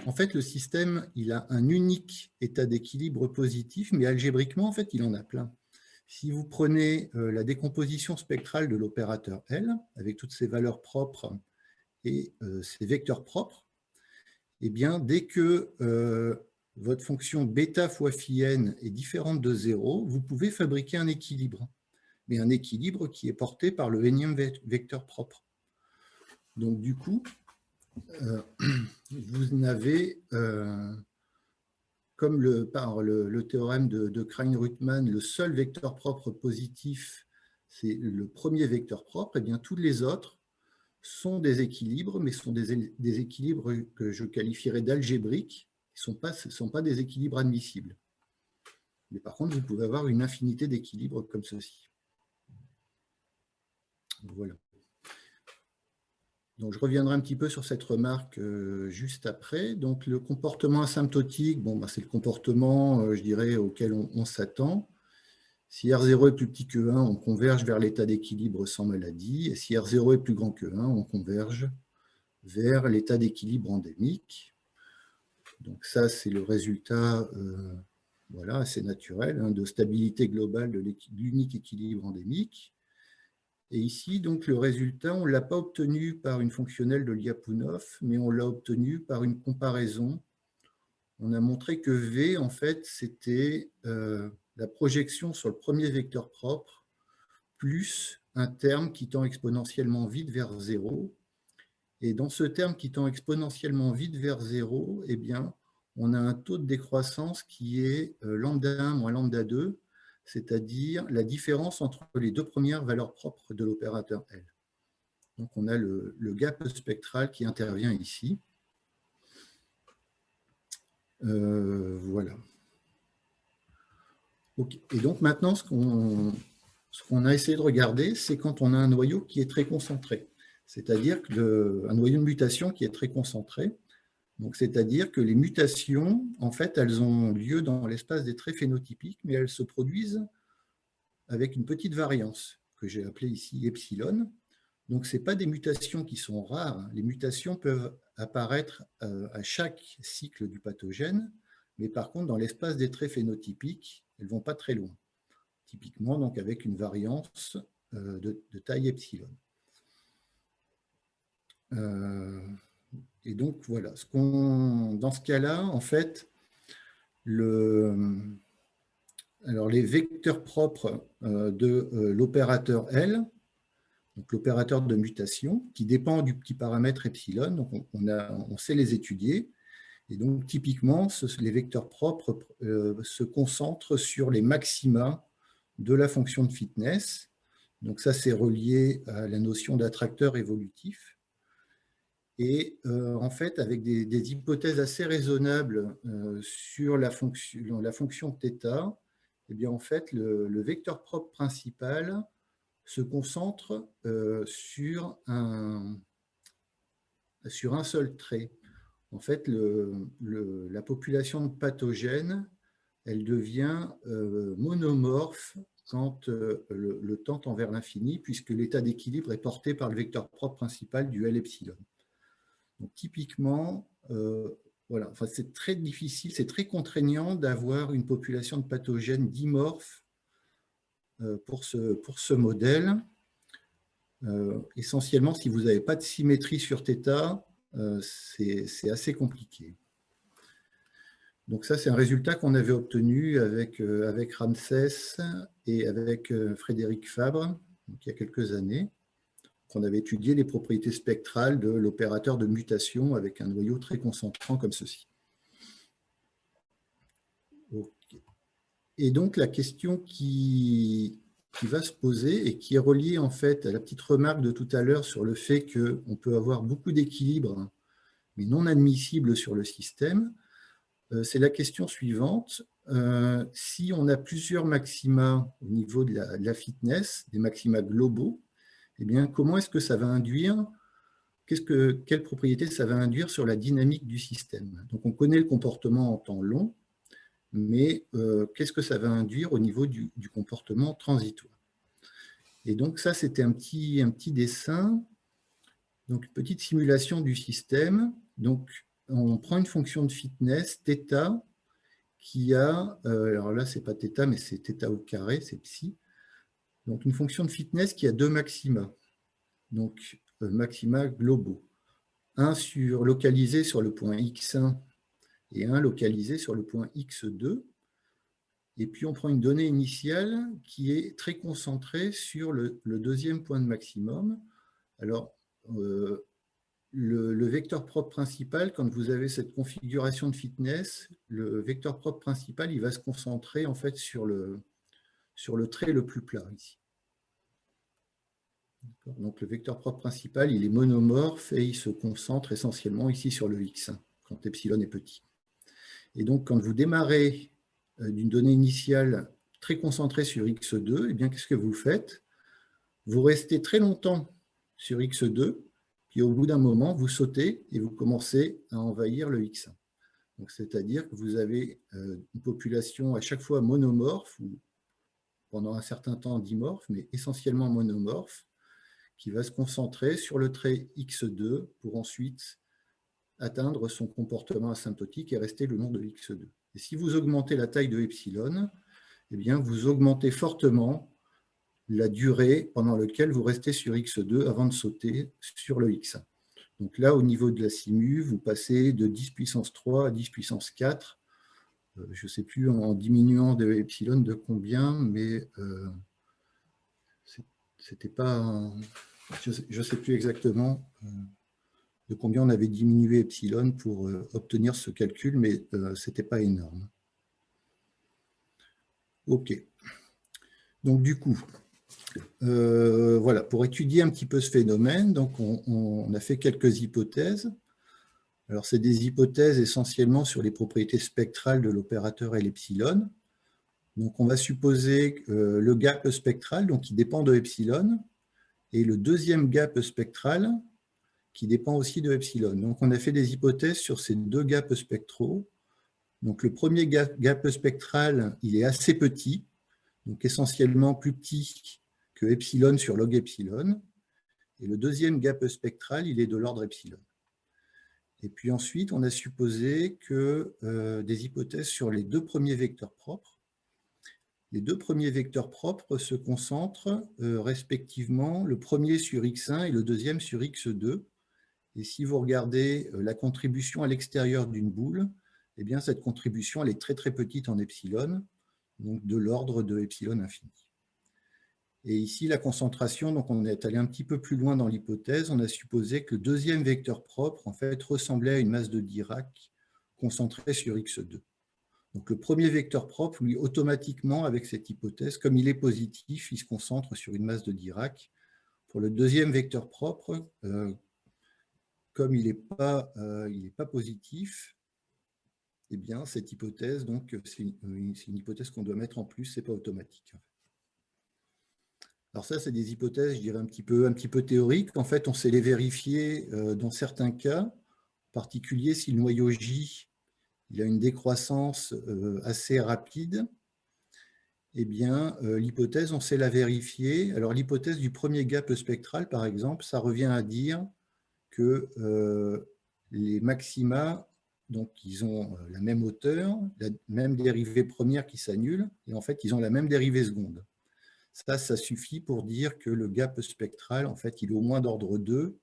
en fait, le système, il a un unique état d'équilibre positif, mais algébriquement, en fait, il en a plein. Si vous prenez la décomposition spectrale de l'opérateur L, avec toutes ses valeurs propres et ses vecteurs propres, eh bien, dès que votre fonction bêta fois phi n est différente de 0, vous pouvez fabriquer un équilibre, mais un équilibre qui est porté par le énième vecteur propre. Donc, du coup, vous n'avez, comme par le théorème de Krein-Rüthmann, le seul vecteur propre positif, c'est le premier vecteur propre, et bien tous les autres sont des équilibres, mais sont des équilibres que je qualifierais d'algébriques, qui ne sont pas des équilibres admissibles. Mais par contre, vous pouvez avoir une infinité d'équilibres comme ceci. Voilà. Donc, je reviendrai un petit peu sur cette remarque juste après. Donc, le comportement asymptotique, bon, c'est le comportement, je dirais, auquel on s'attend. Si R0 est plus petit que 1, on converge vers l'état d'équilibre sans maladie. Et si R0 est plus grand que 1, on converge vers l'état d'équilibre endémique. Donc ça, c'est le résultat voilà, assez naturel de stabilité globale de l'unique équilibre endémique. Et ici, donc, le résultat, on ne l'a pas obtenu par une fonctionnelle de Lyapunov, mais on l'a obtenu par une comparaison. On a montré que V, en fait, c'était la projection sur le premier vecteur propre plus un terme qui tend exponentiellement vite vers 0. Et dans ce terme qui tend exponentiellement vite vers 0, eh bien, on a un taux de décroissance qui est lambda 1 moins lambda 2, c'est-à-dire la différence entre les deux premières valeurs propres de l'opérateur L. Donc, on a le gap spectral qui intervient ici. Voilà. Okay. Et donc, maintenant, ce qu'on a essayé de regarder, c'est quand on a un noyau qui est très concentré, c'est-à-dire un noyau de mutation qui est très concentré. C'est-à-dire que les mutations, en fait, elles ont lieu dans l'espace des traits phénotypiques, mais elles se produisent avec une petite variance, que j'ai appelée ici epsilon. Donc, ce n'est pas des mutations qui sont rares. Les mutations peuvent apparaître à chaque cycle du pathogène, mais par contre, dans l'espace des traits phénotypiques, elles ne vont pas très loin. Typiquement, donc, avec une variance de taille epsilon. Et donc, voilà. Dans ce cas-là, en fait, alors les vecteurs propres de l'opérateur L, donc l'opérateur de mutation, qui dépend du petit paramètre epsilon, donc on sait les étudier. Et donc, typiquement, les vecteurs propres se concentrent sur les maxima de la fonction de fitness. Donc, ça, c'est relié à la notion d'attracteur évolutif. Et en fait, avec des hypothèses assez raisonnables sur la fonction θ, eh bien, en fait, le vecteur propre principal se concentre sur un seul trait. En fait, la population de pathogènes, elle devient monomorphe quand le temps tend vers l'infini, puisque l'état d'équilibre est porté par le vecteur propre principal du L epsilon. Donc, typiquement, voilà, enfin, c'est très difficile, c'est très contraignant d'avoir une population de pathogènes dimorphes pour ce modèle. Essentiellement, si vous n'avez pas de symétrie sur θ, c'est assez compliqué. Donc ça, c'est un résultat qu'on avait obtenu avec Ramsès et avec Frédéric Fabre, donc il y a quelques années. On avait étudié les propriétés spectrales de l'opérateur de mutation avec un noyau très concentrant comme ceci. Okay. Et donc, la question qui va se poser et qui est reliée en fait à la petite remarque de tout à l'heure sur le fait qu'on peut avoir beaucoup d'équilibres, mais non admissibles sur le système, c'est la question suivante. Si on a plusieurs maxima au niveau de la fitness, des maxima globaux, eh bien, comment est-ce que ça va induire, quelle propriété ça va induire sur la dynamique du système? Donc, on connaît le comportement en temps long, mais qu'est-ce que ça va induire au niveau du comportement transitoire? Et donc, ça, c'était un petit dessin, donc une petite simulation du système. Donc, on prend une fonction de fitness, θ, qui a, alors là, c'est pas θ, mais c'est θ au carré, c'est psi. Donc, une fonction de fitness qui a deux maxima. Donc, maxima globaux. Un localisé sur le point x1 et un localisé sur le point x2. Et puis, on prend une donnée initiale qui est très concentrée sur le deuxième point de maximum. Alors, le vecteur propre principal, quand vous avez cette configuration de fitness, le vecteur propre principal, il va se concentrer en fait sur le trait le plus plat ici. Donc, le vecteur propre principal, il est monomorphe et il se concentre essentiellement ici sur le x1, quand epsilon est petit. Et donc, quand vous démarrez d'une donnée initiale très concentrée sur X2, eh bien, qu'est-ce que vous faites? Vous restez très longtemps sur X2, puis au bout d'un moment, vous sautez et vous commencez à envahir le X1. C'est-à-dire que vous avez une population à chaque fois monomorphe, ou pendant un certain temps dimorphe, mais essentiellement monomorphe, qui va se concentrer sur le trait X2 pour ensuite atteindre son comportement asymptotique et rester le long de X2. Et si vous augmentez la taille de epsilon, eh bien, vous augmentez fortement la durée pendant laquelle vous restez sur X2 avant de sauter sur le X1. Donc là, au niveau de la simu, vous passez de 10 puissance 3 à 10 puissance 4. Je ne sais plus en diminuant de epsilon de combien, mais c'était pas... Je ne sais plus exactement de combien on avait diminué epsilon pour obtenir ce calcul, mais ce n'était pas énorme. OK. Donc du coup, voilà, pour étudier un petit peu ce phénomène, donc on a fait quelques hypothèses. Alors, c'est des hypothèses essentiellement sur les propriétés spectrales de l'opérateur L epsilon. Donc, on va supposer le gap spectral, donc qui dépend de epsilon, et le deuxième gap spectral qui dépend aussi de epsilon. Donc, on a fait des hypothèses sur ces deux gaps spectraux. Donc, le premier gap spectral, il est assez petit, donc essentiellement plus petit que epsilon sur log epsilon. Et le deuxième gap spectral, il est de l'ordre epsilon. Et puis ensuite, on a supposé que des hypothèses sur les deux premiers vecteurs propres. Les deux premiers vecteurs propres se concentrent respectivement le premier sur X1 et le deuxième sur X2. Et si vous regardez la contribution à l'extérieur d'une boule, eh bien cette contribution elle est très très petite en epsilon, donc de l'ordre de epsilon infini. Et ici, la concentration, donc on est allé un petit peu plus loin dans l'hypothèse, on a supposé que le deuxième vecteur propre, en fait, ressemblait à une masse de Dirac concentrée sur X2. Donc le premier vecteur propre, lui, automatiquement, avec cette hypothèse, comme il est positif, il se concentre sur une masse de Dirac. Pour le deuxième vecteur propre, comme il n'est pas positif, eh bien, cette hypothèse, donc, c'est une hypothèse qu'on doit mettre en plus, ce n'est pas automatique. Alors ça, c'est des hypothèses, je dirais, un petit peu théoriques. En fait, on sait les vérifier dans certains cas, en particulier si le noyau J il a une décroissance assez rapide, eh bien, l'hypothèse, on sait la vérifier. Alors, l'hypothèse du premier gap spectral, par exemple, ça revient à dire que les maxima, donc, ils ont la même hauteur, la même dérivée première qui s'annule, et en fait, ils ont la même dérivée seconde. Ça suffit pour dire que le gap spectral, en fait, il est au moins d'ordre 2,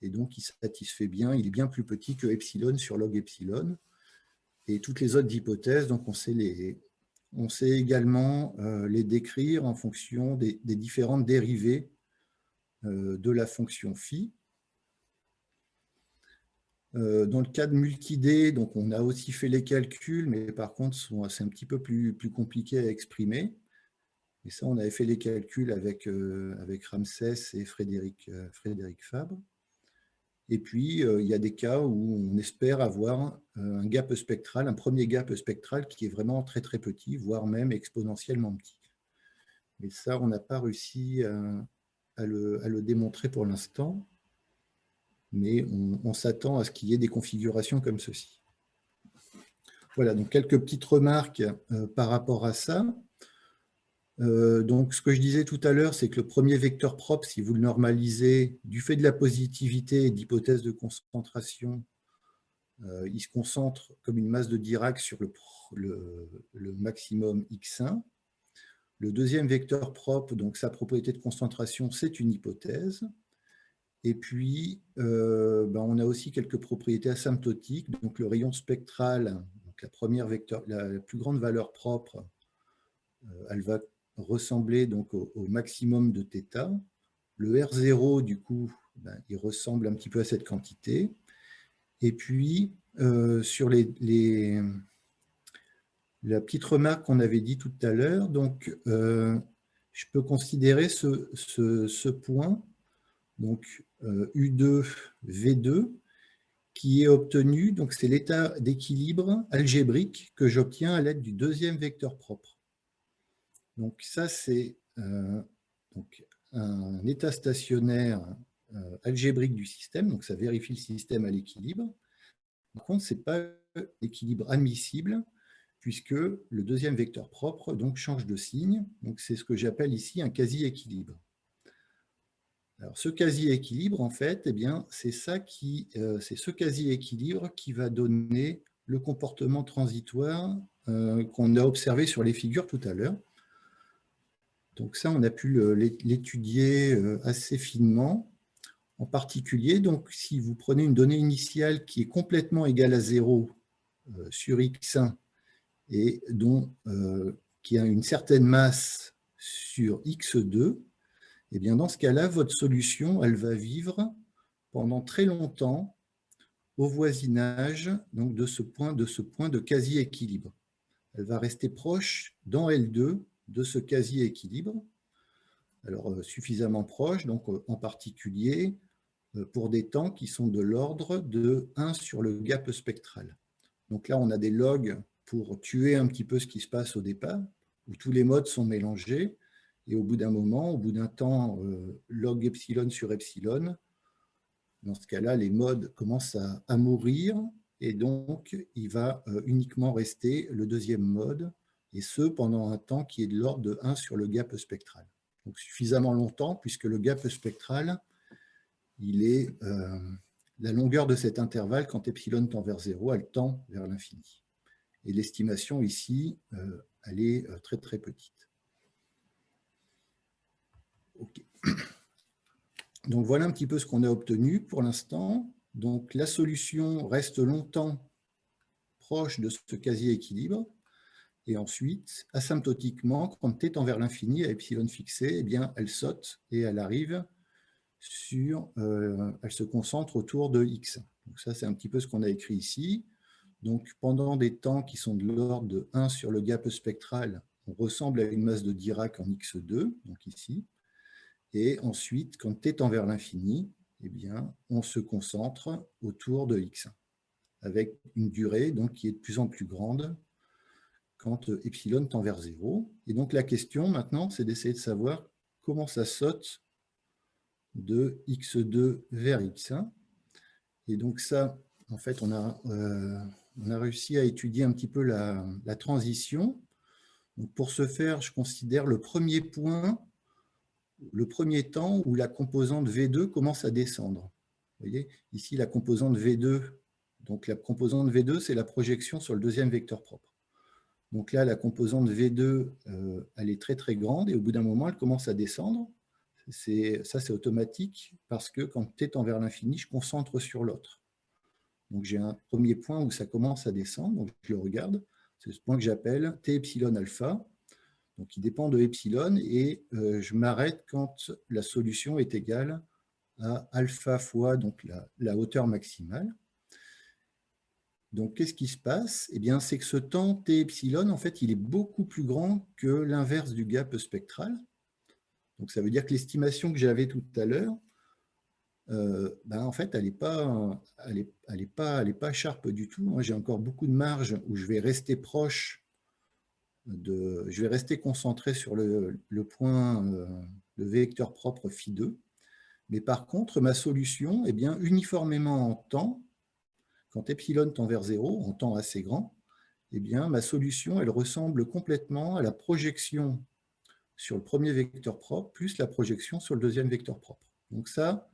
et donc il satisfait bien, il est bien plus petit que epsilon sur log epsilon. Et toutes les autres hypothèses, donc on sait également les décrire en fonction des différentes dérivées de la fonction phi. Dans le cas de multi-D, donc on a aussi fait les calculs, mais par contre, c'est un petit peu plus compliqué à exprimer. Et ça, on avait fait les calculs avec Ramsès et Frédéric Fabre. Et puis, il y a des cas où on espère avoir un gap spectral, un premier gap spectral qui est vraiment très très petit, voire même exponentiellement petit. Mais ça, on n'a pas réussi à le démontrer pour l'instant, mais on s'attend à ce qu'il y ait des configurations comme ceci. Voilà, donc quelques petites remarques par rapport à ça. Donc, ce que je disais tout à l'heure, c'est que le premier vecteur propre, si vous le normalisez, du fait de la positivité et d'hypothèse de concentration, il se concentre comme une masse de Dirac sur le maximum X1. Le deuxième vecteur propre, donc sa propriété de concentration, c'est une hypothèse. Et puis, on a aussi quelques propriétés asymptotiques. Donc, le rayon spectral, donc la plus grande valeur propre, elle va ressembler donc au maximum de θ. Le R0, du coup, il ressemble un petit peu à cette quantité. Et puis, sur la petite remarque qu'on avait dit tout à l'heure, donc je peux considérer ce point, donc U2, V2, qui est obtenu, donc c'est l'état d'équilibre algébrique que j'obtiens à l'aide du deuxième vecteur propre. Donc ça, c'est un état stationnaire algébrique du système, donc ça vérifie le système à l'équilibre. Par contre, ce n'est pas l'équilibre admissible, puisque le deuxième vecteur propre donc, change de signe. Donc c'est ce que j'appelle ici un quasi-équilibre. Alors, ce quasi-équilibre, en fait, eh bien, c'est ce quasi-équilibre qui va donner le comportement transitoire qu'on a observé sur les figures tout à l'heure. Donc ça, on a pu l'étudier assez finement. En particulier, donc, si vous prenez une donnée initiale qui est complètement égale à 0 sur x1 et qui a une certaine masse sur x2, eh bien, dans ce cas-là, votre solution, elle va vivre pendant très longtemps au voisinage donc, de ce point de quasi-équilibre. Elle va rester proche dans L2 de ce quasi-équilibre, alors suffisamment proche, donc en particulier pour des temps qui sont de l'ordre de 1 sur le gap spectral. Donc là, on a des logs pour tuer un petit peu ce qui se passe au départ, où tous les modes sont mélangés, et au bout d'un moment, au bout d'un temps, log epsilon sur epsilon, dans ce cas-là, les modes commencent à mourir, et donc il va uniquement rester le deuxième mode, et ce, pendant un temps qui est de l'ordre de 1 sur le gap spectral. Donc suffisamment longtemps, puisque le gap spectral, il est la longueur de cet intervalle, quand epsilon tend vers 0, elle tend vers l'infini. Et l'estimation ici, elle est très très petite. OK. Donc voilà un petit peu ce qu'on a obtenu pour l'instant. Donc la solution reste longtemps proche de ce quasi-équilibre. Et ensuite, asymptotiquement, quand t tend vers l'infini à epsilon fixé, eh bien, elle saute et elle arrive elle se concentre autour de x. Donc ça, c'est un petit peu ce qu'on a écrit ici. Donc pendant des temps qui sont de l'ordre de 1 sur le gap spectral, on ressemble à une masse de Dirac en x2, donc ici. Et ensuite, quand t tend vers l'infini, eh bien, on se concentre autour de x1, avec une durée donc, qui est de plus en plus grande quand epsilon tend vers 0. Et donc la question maintenant, c'est d'essayer de savoir comment ça saute de x2 vers x1. Et donc ça, en fait, on a réussi à étudier un petit peu la transition. Donc pour ce faire, je considère le premier point, le premier temps où la composante V2 commence à descendre. Vous voyez, ici, la composante V2, donc la composante V2, c'est la projection sur le deuxième vecteur propre. Donc là, la composante V2, elle est très très grande et au bout d'un moment, elle commence à descendre. Ça, c'est automatique parce que quand t tend vers l'infini, je concentre sur l'autre. Donc j'ai un premier point où ça commence à descendre, donc je le regarde. C'est ce point que j'appelle T epsilon alpha. Donc il dépend de epsilon et je m'arrête quand la solution est égale à alpha fois donc, la hauteur maximale. Donc qu'est-ce qui se passe? Eh bien, c'est que ce temps T epsilon, en fait, il est beaucoup plus grand que l'inverse du gap spectral. Donc ça veut dire que l'estimation que j'avais tout à l'heure, en fait, elle n'est pas sharp du tout. Moi, j'ai encore beaucoup de marge où je vais rester proche je vais rester concentré sur le point, le vecteur propre phi2. Mais par contre, ma solution, eh bien, uniformément en temps, quand epsilon tend vers 0, en temps assez grand, eh bien, ma solution, elle ressemble complètement à la projection sur le premier vecteur propre, plus la projection sur le deuxième vecteur propre. Donc ça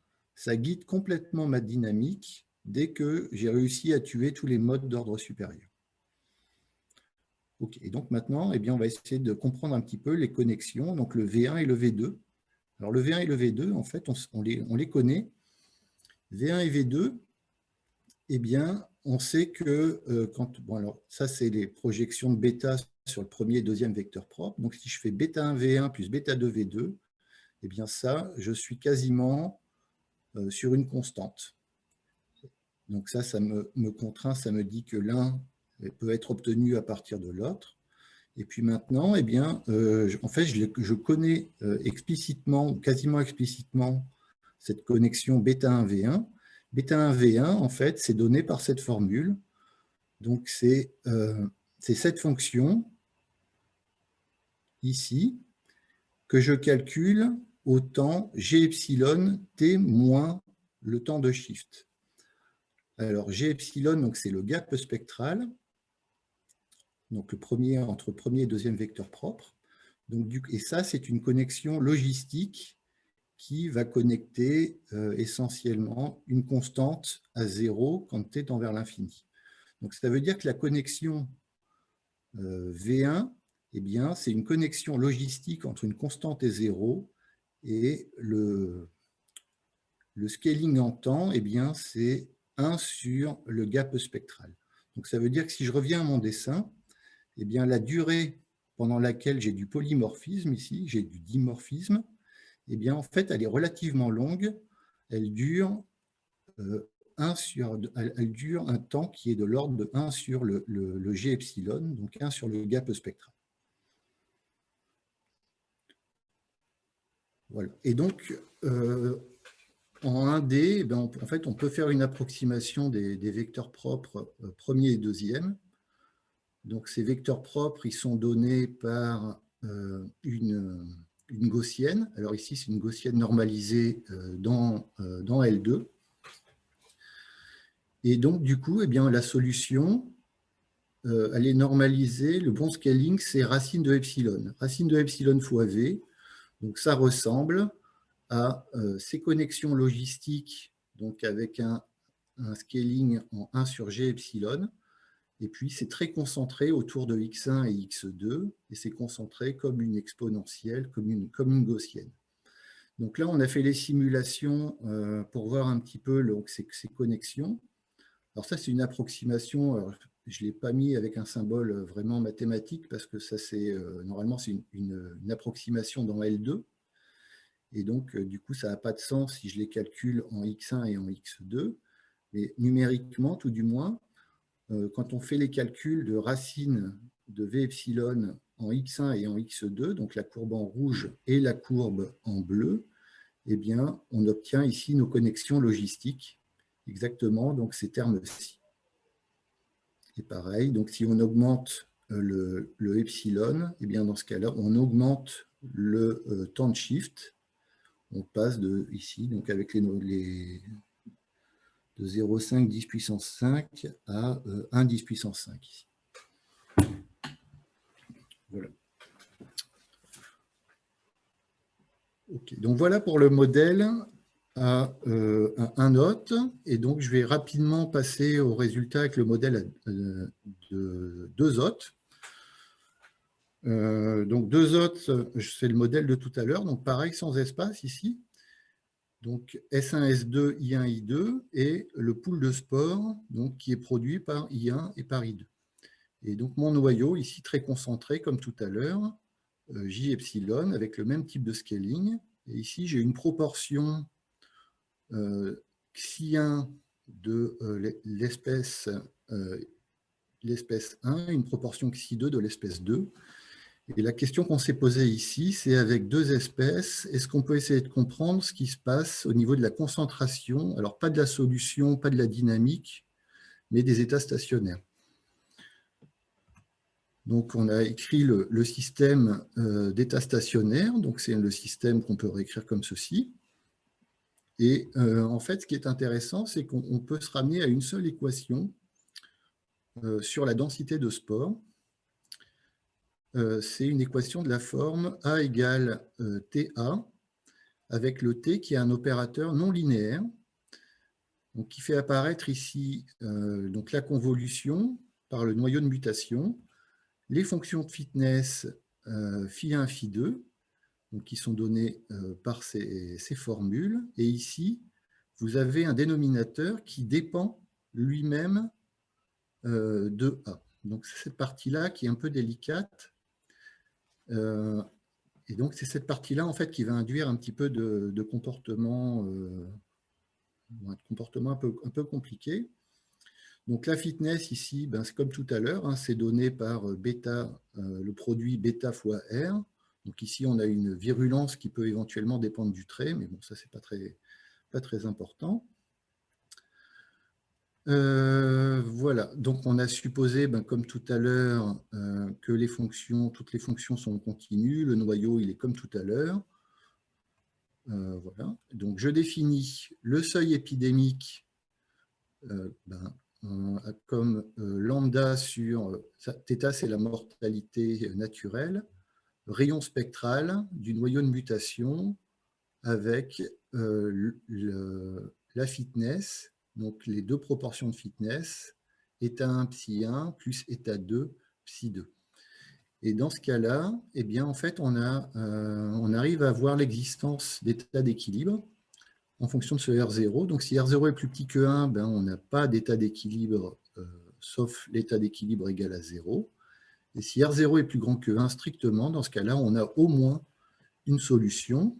guide complètement ma dynamique dès que j'ai réussi à tuer tous les modes d'ordre supérieur. Ok, et donc maintenant, eh bien, on va essayer de comprendre un petit peu les connexions, donc le V1 et le V2. Alors le V1 et le V2, en fait, on les connaît. V1 et V2, eh bien, on sait que alors ça, c'est les projections de bêta sur le premier et deuxième vecteur propre. Donc si je fais bêta 1 V1 plus bêta 2 V2, eh bien ça, je suis quasiment sur une constante. Donc ça me contraint, ça me dit que l'un peut être obtenu à partir de l'autre. Et puis maintenant, eh bien, en fait, je connais explicitement, ou quasiment explicitement, cette connexion bêta 1 V1, Bêta 1 V1, en fait, c'est donné par cette formule. Donc, c'est cette fonction, ici, que je calcule au temps G epsilon t moins le temps de shift. Alors, G epsilon, c'est le gap spectral, donc le premier entre premier et deuxième vecteur propre. Donc, et ça, c'est une connexion logistique qui va connecter essentiellement une constante à 0 quand t tend vers l'infini. Donc, ça veut dire que la connexion V1, eh bien, c'est une connexion logistique entre une constante et 0, et le scaling en temps, eh bien, c'est 1 sur le gap spectral. Donc, ça veut dire que si je reviens à mon dessin, eh bien, la durée pendant laquelle j'ai du polymorphisme, ici, j'ai du dimorphisme, eh bien, en fait, elle est relativement longue. Elle dure, elle dure un temps qui est de l'ordre de 1 sur le G epsilon, donc 1 sur le gap spectral. Voilà. Et donc, en 1D, en fait, on peut faire une approximation des vecteurs propres premier et deuxième. Donc, ces vecteurs propres, ils sont donnés par une gaussienne. Alors ici, c'est une gaussienne normalisée dans L2. Et donc, du coup, eh bien, la solution, elle est normalisée. Le bon scaling, c'est racine de epsilon. Racine de epsilon fois V. Donc, ça ressemble à ces connexions logistiques, donc avec un scaling en 1 sur G epsilon. Et puis, c'est très concentré autour de x1 et x2, et c'est concentré comme une exponentielle, comme une gaussienne. Donc là, on a fait les simulations pour voir un petit peu donc, ces connexions. Alors ça, c'est une approximation. Alors, je ne l'ai pas mis avec un symbole vraiment mathématique, parce que ça, c'est normalement, c'est une approximation dans L2. Et donc, du coup, ça n'a pas de sens si je les calcule en x1 et en x2. Mais numériquement, tout du moins, quand on fait les calculs de racine de V epsilon en x1 et en x2, donc la courbe en rouge et la courbe en bleu, eh bien, on obtient ici nos connexions logistiques, exactement, donc ces termes-ci. Et pareil, donc si on augmente le epsilon, eh bien, dans ce cas-là, on augmente le temps de shift. On passe de ici, donc avec de 0,5 10 puissance 5 à 1 10 puissance 5 ici. Voilà. Okay. Donc voilà pour le modèle à 1 hôte. Et donc je vais rapidement passer au résultat avec le modèle de 2 hôtes. Donc 2 hôtes, c'est le modèle de tout à l'heure. Donc pareil, sans espace ici. Donc S1, S2, I1, I2 et le pool de spores donc, qui est produit par I1 et par I2. Et donc mon noyau ici très concentré comme tout à l'heure, J epsilon avec le même type de scaling. Et ici j'ai une proportion xi1 de l'espèce 1, une proportion xi2 de l'espèce 2. Et la question qu'on s'est posée ici, c'est avec 2 espèces, est-ce qu'on peut essayer de comprendre ce qui se passe au niveau de la concentration, alors pas de la solution, pas de la dynamique, mais des états stationnaires. Donc on a écrit le système d'états stationnaires, donc c'est le système qu'on peut réécrire comme ceci. Et en fait, ce qui est intéressant, c'est qu'on peut se ramener à une seule équation sur la densité de spores. C'est une équation de la forme A égale TA, avec le T qui est un opérateur non linéaire, donc qui fait apparaître ici donc la convolution par le noyau de mutation, les fonctions de fitness phi1, phi2, donc qui sont données par ces formules. Et ici, vous avez un dénominateur qui dépend lui-même de A. Donc c'est cette partie-là qui est un peu délicate. Et donc c'est cette partie-là en fait qui va induire un petit peu de comportement, un peu compliqué. Donc la fitness ici, ben, c'est comme tout à l'heure, hein, c'est donné par bêta, le produit bêta fois R. Donc ici, on a une virulence qui peut éventuellement dépendre du trait, mais bon, ça, c'est pas très important. Voilà, donc on a supposé, comme tout à l'heure, que toutes les fonctions sont continues. Le noyau, il est comme tout à l'heure. Voilà. Donc je définis le seuil épidémique comme lambda sur θ, c'est la mortalité naturelle, rayon spectral du noyau de mutation avec la fitness, donc les deux proportions de fitness, état 1 psi 1 plus état 2 psi 2. Et dans ce cas-là, eh bien, en fait, on arrive à voir l'existence d'états d'équilibre en fonction de ce R0. Donc, si R0 est plus petit que 1, on n'a pas d'état d'équilibre, sauf l'état d'équilibre égal à 0. Et si R0 est plus grand que 1 strictement, dans ce cas-là, on a au moins une solution.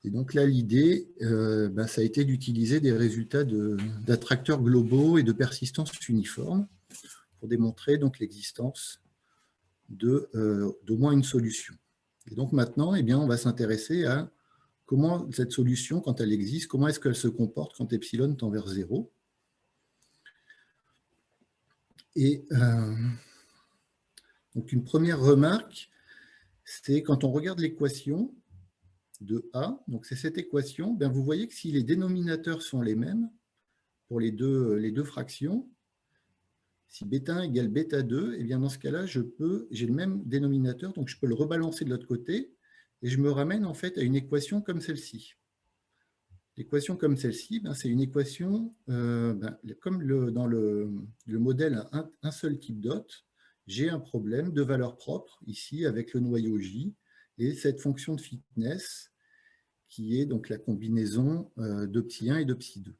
Et donc là, l'idée, ça a été d'utiliser des résultats d'attracteurs globaux et de persistance uniforme pour démontrer donc l'existence d'au moins une solution. Et donc maintenant, on va s'intéresser à comment cette solution, quand elle existe, comment est-ce qu'elle se comporte quand epsilon tend vers 0. Et donc une première remarque, c'est quand on regarde l'équation de A, donc c'est cette équation, vous voyez que si les dénominateurs sont les mêmes pour les deux fractions, si β1 égale β2, et bien dans ce cas-là, j'ai le même dénominateur, donc je peux le rebalancer de l'autre côté, et je me ramène en fait à une équation comme celle-ci. L'équation comme celle-ci, c'est une équation, comme dans le modèle un seul type dot, j'ai un problème de valeur propre, ici, avec le noyau J, et cette fonction de fitness, qui est donc la combinaison de psi 1 et de psi 2.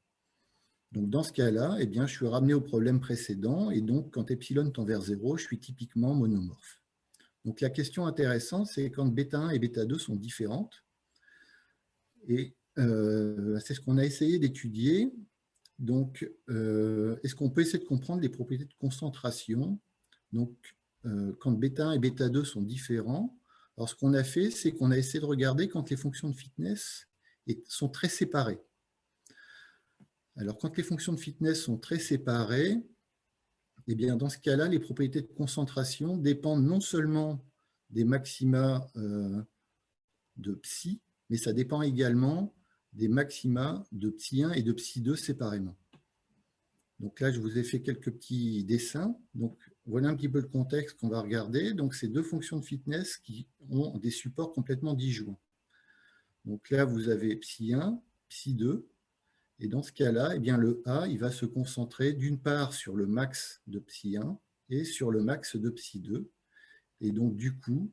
Donc dans ce cas-là, je suis ramené au problème précédent, et donc quand epsilon tend vers 0, je suis typiquement monomorphe. Donc la question intéressante, c'est quand β1 et β2 sont différentes, et c'est ce qu'on a essayé d'étudier. Donc, est-ce qu'on peut essayer de comprendre les propriétés de concentration? Donc, quand β1 et β2 sont différents, alors ce qu'on a fait, c'est qu'on a essayé de regarder quand les fonctions de fitness sont très séparées. Alors, quand les fonctions de fitness sont très séparées, eh bien, dans ce cas-là, les propriétés de concentration dépendent non seulement des maxima de psi, mais ça dépend également des maxima de psi 1 et de psi 2 séparément. Donc là, je vous ai fait quelques petits dessins. Donc, voilà un petit peu le contexte qu'on va regarder. Donc, c'est deux fonctions de fitness qui ont des supports complètement disjoints. Donc là, vous avez psi 1, psi 2. Et dans ce cas-là, le A, il va se concentrer d'une part sur le max de psi 1 et sur le max de psi 2. Et donc, du coup,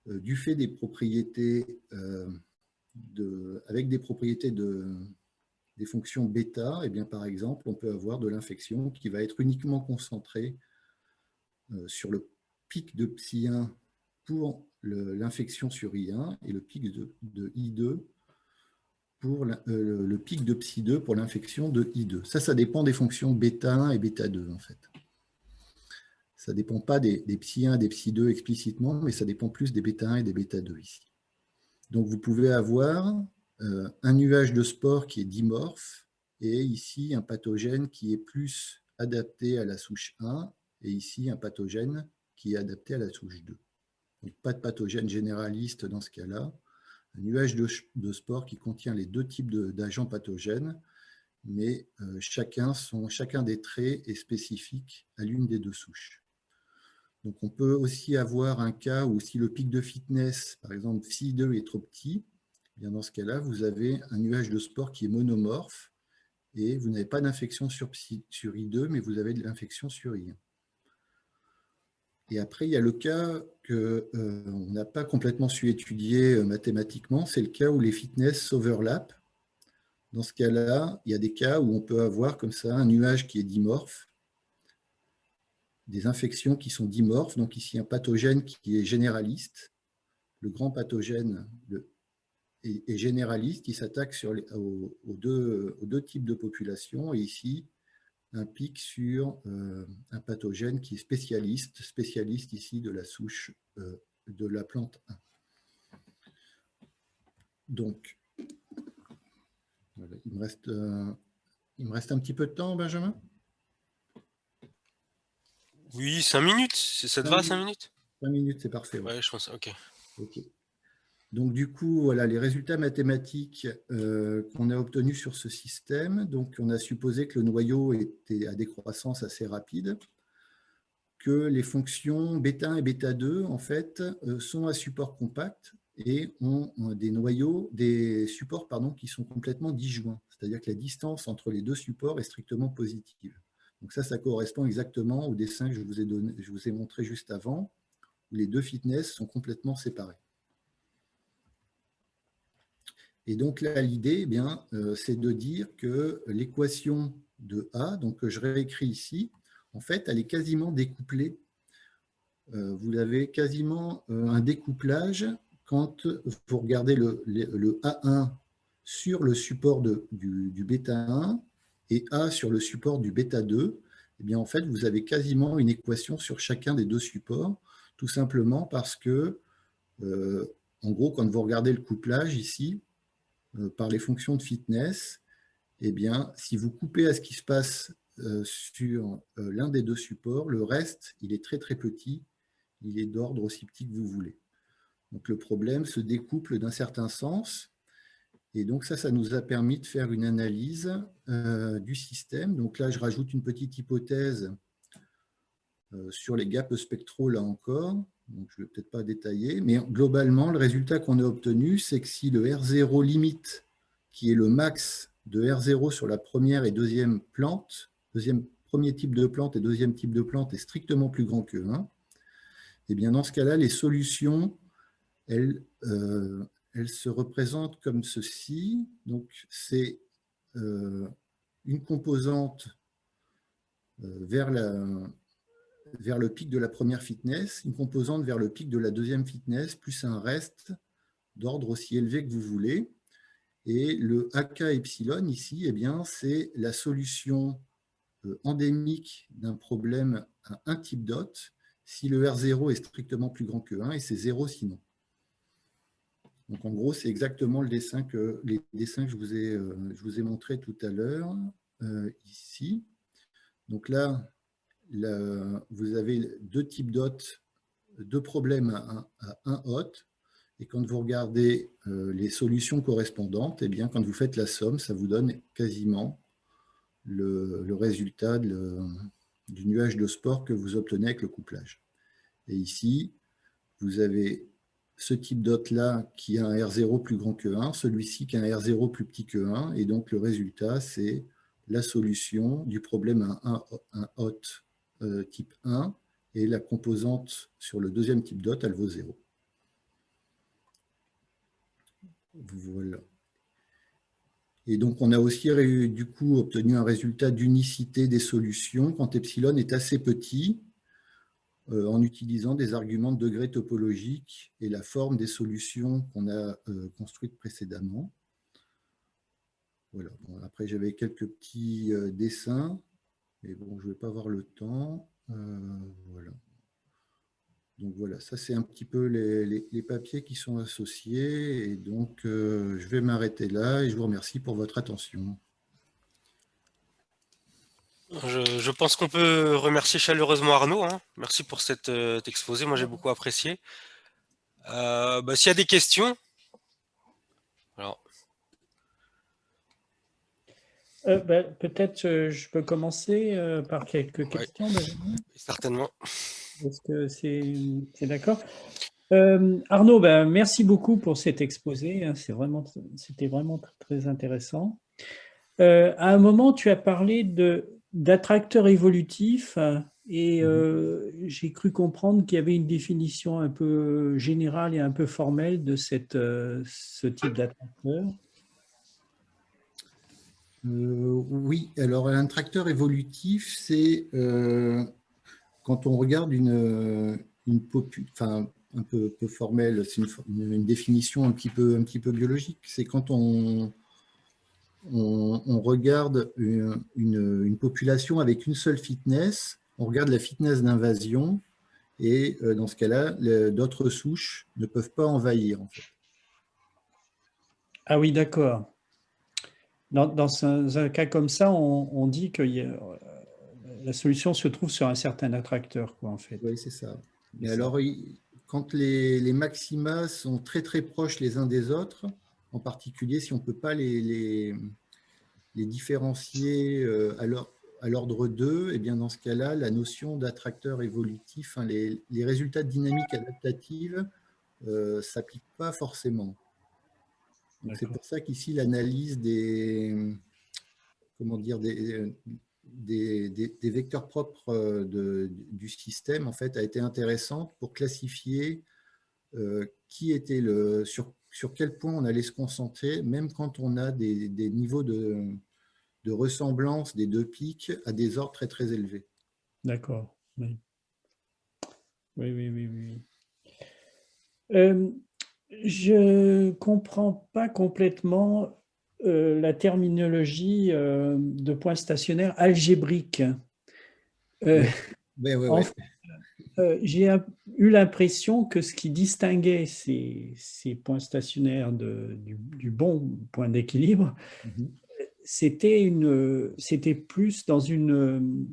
du fait des propriétés, avec des propriétés des fonctions bêta, par exemple, on peut avoir de l'infection qui va être uniquement concentrée sur le pic de psi 1 pour l'infection sur I1 et le pic de I2 pour le pic de psi 2 pour l'infection de I2. Ça dépend des fonctions bêta 1 et bêta 2, en fait. Ça ne dépend pas des psi 1 et des psi 2 explicitement, mais ça dépend plus des bêta 1 et des bêta 2 ici. Donc, vous pouvez avoir un nuage de spores qui est dimorphe, et ici un pathogène qui est plus adapté à la souche 1, et ici un pathogène qui est adapté à la souche 2. Donc pas de pathogène généraliste dans ce cas-là. Un nuage de spores qui contient les deux types d'agents pathogènes, mais chacun des traits est spécifique à l'une des deux souches. Donc on peut aussi avoir un cas où si le pic de fitness, par exemple psi 2 est trop petit, bien dans ce cas-là, vous avez un nuage de spores qui est monomorphe et vous n'avez pas d'infection sur I2, mais vous avez de l'infection sur I1. Et après, il y a le cas qu'on n'a pas complètement su étudier mathématiquement, c'est le cas où les fitness s'overlappent. Dans ce cas-là, il y a des cas où on peut avoir comme ça un nuage qui est dimorphe, des infections qui sont dimorphes, donc ici un pathogène qui est généraliste. Le grand pathogène est généraliste, il s'attaque aux deux types de populations, et ici, un pic sur un pathogène qui est spécialiste ici de la souche de la plante 1. Donc, voilà, il me reste un petit peu de temps, Benjamin? Oui, 5 minutes, ça te 5 va 5 minutes, minutes? 5 minutes, c'est parfait. Ouais. Ouais, je pense, OK. Ok. Donc, du coup, voilà les résultats mathématiques qu'on a obtenus sur ce système. Donc, on a supposé que le noyau était à décroissance assez rapide, que les fonctions bêta 1 et bêta 2, en fait, sont à support compact et ont des noyaux, des supports pardon, qui sont complètement disjoints. C'est-à-dire que la distance entre les deux supports est strictement positive. Donc ça correspond exactement au dessin que je vous ai montré juste avant, où les deux fitness sont complètement séparés. Et donc là, l'idée, c'est de dire que l'équation de A, donc que je réécris ici, en fait, elle est quasiment découplée. Vous avez quasiment un découplage quand vous regardez le A1 sur le support du bêta 1 et A sur le support du bêta 2. Eh bien, en fait, vous avez quasiment une équation sur chacun des deux supports, tout simplement parce que, en gros, quand vous regardez le couplage ici, par les fonctions de fitness, eh bien, si vous coupez à ce qui se passe sur l'un des deux supports, le reste, il est très très petit, il est d'ordre aussi petit que vous voulez. Donc le problème se découple d'un certain sens, et donc ça nous a permis de faire une analyse du système. Donc là, je rajoute une petite hypothèse sur les gaps spectraux, là encore. Donc, je ne vais peut-être pas détailler, mais globalement, le résultat qu'on a obtenu, c'est que si le R0 limite, qui est le max de R0 sur la première et deuxième plante, premier type de plante et deuxième type de plante est strictement plus grand que 1, et bien dans ce cas-là, les solutions, elles se représentent comme ceci. Donc, c'est une composante vers le pic de la première fitness, une composante vers le pic de la deuxième fitness, plus un reste d'ordre aussi élevé que vous voulez. Et le AK epsilon ici, eh bien, c'est la solution endémique d'un problème à un type dot si le R0 est strictement plus grand que 1 et c'est 0 sinon. Donc en gros, c'est exactement les dessins que je vous ai montré tout à l'heure ici. Donc là, vous avez deux types d'hôtes, deux problèmes à un hôte. Et quand vous regardez les solutions correspondantes, eh bien, quand vous faites la somme, ça vous donne quasiment le résultat du nuage de sport que vous obtenez avec le couplage. Et ici, vous avez ce type d'hôte-là qui a un R0 plus grand que 1, celui-ci qui a un R0 plus petit que 1, et donc le résultat, c'est la solution du problème à un hôte type 1, et la composante sur le deuxième type d'hôte, elle vaut 0. Voilà. Et donc, on a aussi du coup obtenu un résultat d'unicité des solutions quand epsilon est assez petit, en utilisant des arguments de degré topologique et la forme des solutions qu'on a construites précédemment. Voilà. Bon, après, j'avais quelques petits dessins, mais bon, je ne vais pas avoir le temps. Voilà. Donc voilà, ça c'est un petit peu les papiers qui sont associés. Et donc, je vais m'arrêter là et je vous remercie pour votre attention. Je pense qu'on peut remercier chaleureusement Arnaud, hein. Merci pour cet exposé, moi j'ai beaucoup apprécié. S'il y a des questions, alors, Peut-être je peux commencer par quelques ouais, questions, Benjamin. certainement. Est-ce que c'est d'accord? Arnaud, merci beaucoup pour cet exposé, hein. C'était vraiment très, très intéressant. À un moment, tu as parlé d'attracteurs évolutifs et j'ai cru comprendre qu'il y avait une définition un peu générale et un peu formelle de ce type d'attracteur. Oui, alors un tracteur évolutif, c'est quand on regarde enfin, un peu formelle, c'est une définition un petit peu biologique. C'est quand on regarde une population avec une seule fitness, on regarde la fitness d'invasion, et dans ce cas-là, d'autres souches ne peuvent pas envahir, en fait. Ah oui, d'accord. Dans un cas comme ça, on dit que la solution se trouve sur un certain attracteur, quoi, en fait. Oui, c'est ça. Mais C'est ça. alors, quand les maxima sont très très proches les uns des autres, en particulier si on ne peut pas les différencier à l'ordre 2, et bien dans ce cas-là, la notion d'attracteur évolutif, hein, les résultats de dynamique adaptative ne s'appliquent pas forcément. Donc c'est pour ça qu'ici l'analyse comment dire, des vecteurs propres du système en fait, a été intéressante pour classifier qui était sur quel point on allait se concentrer, même quand on a des niveaux de ressemblance des deux pics à des ordres très très élevés. D'accord. Oui. Oui, oui, oui, oui. Je ne comprends pas complètement la terminologie de points stationnaires algébriques. Ouais. J'ai eu l'impression que ce qui distinguait ces points stationnaires du bon point d'équilibre, c'était plus dans une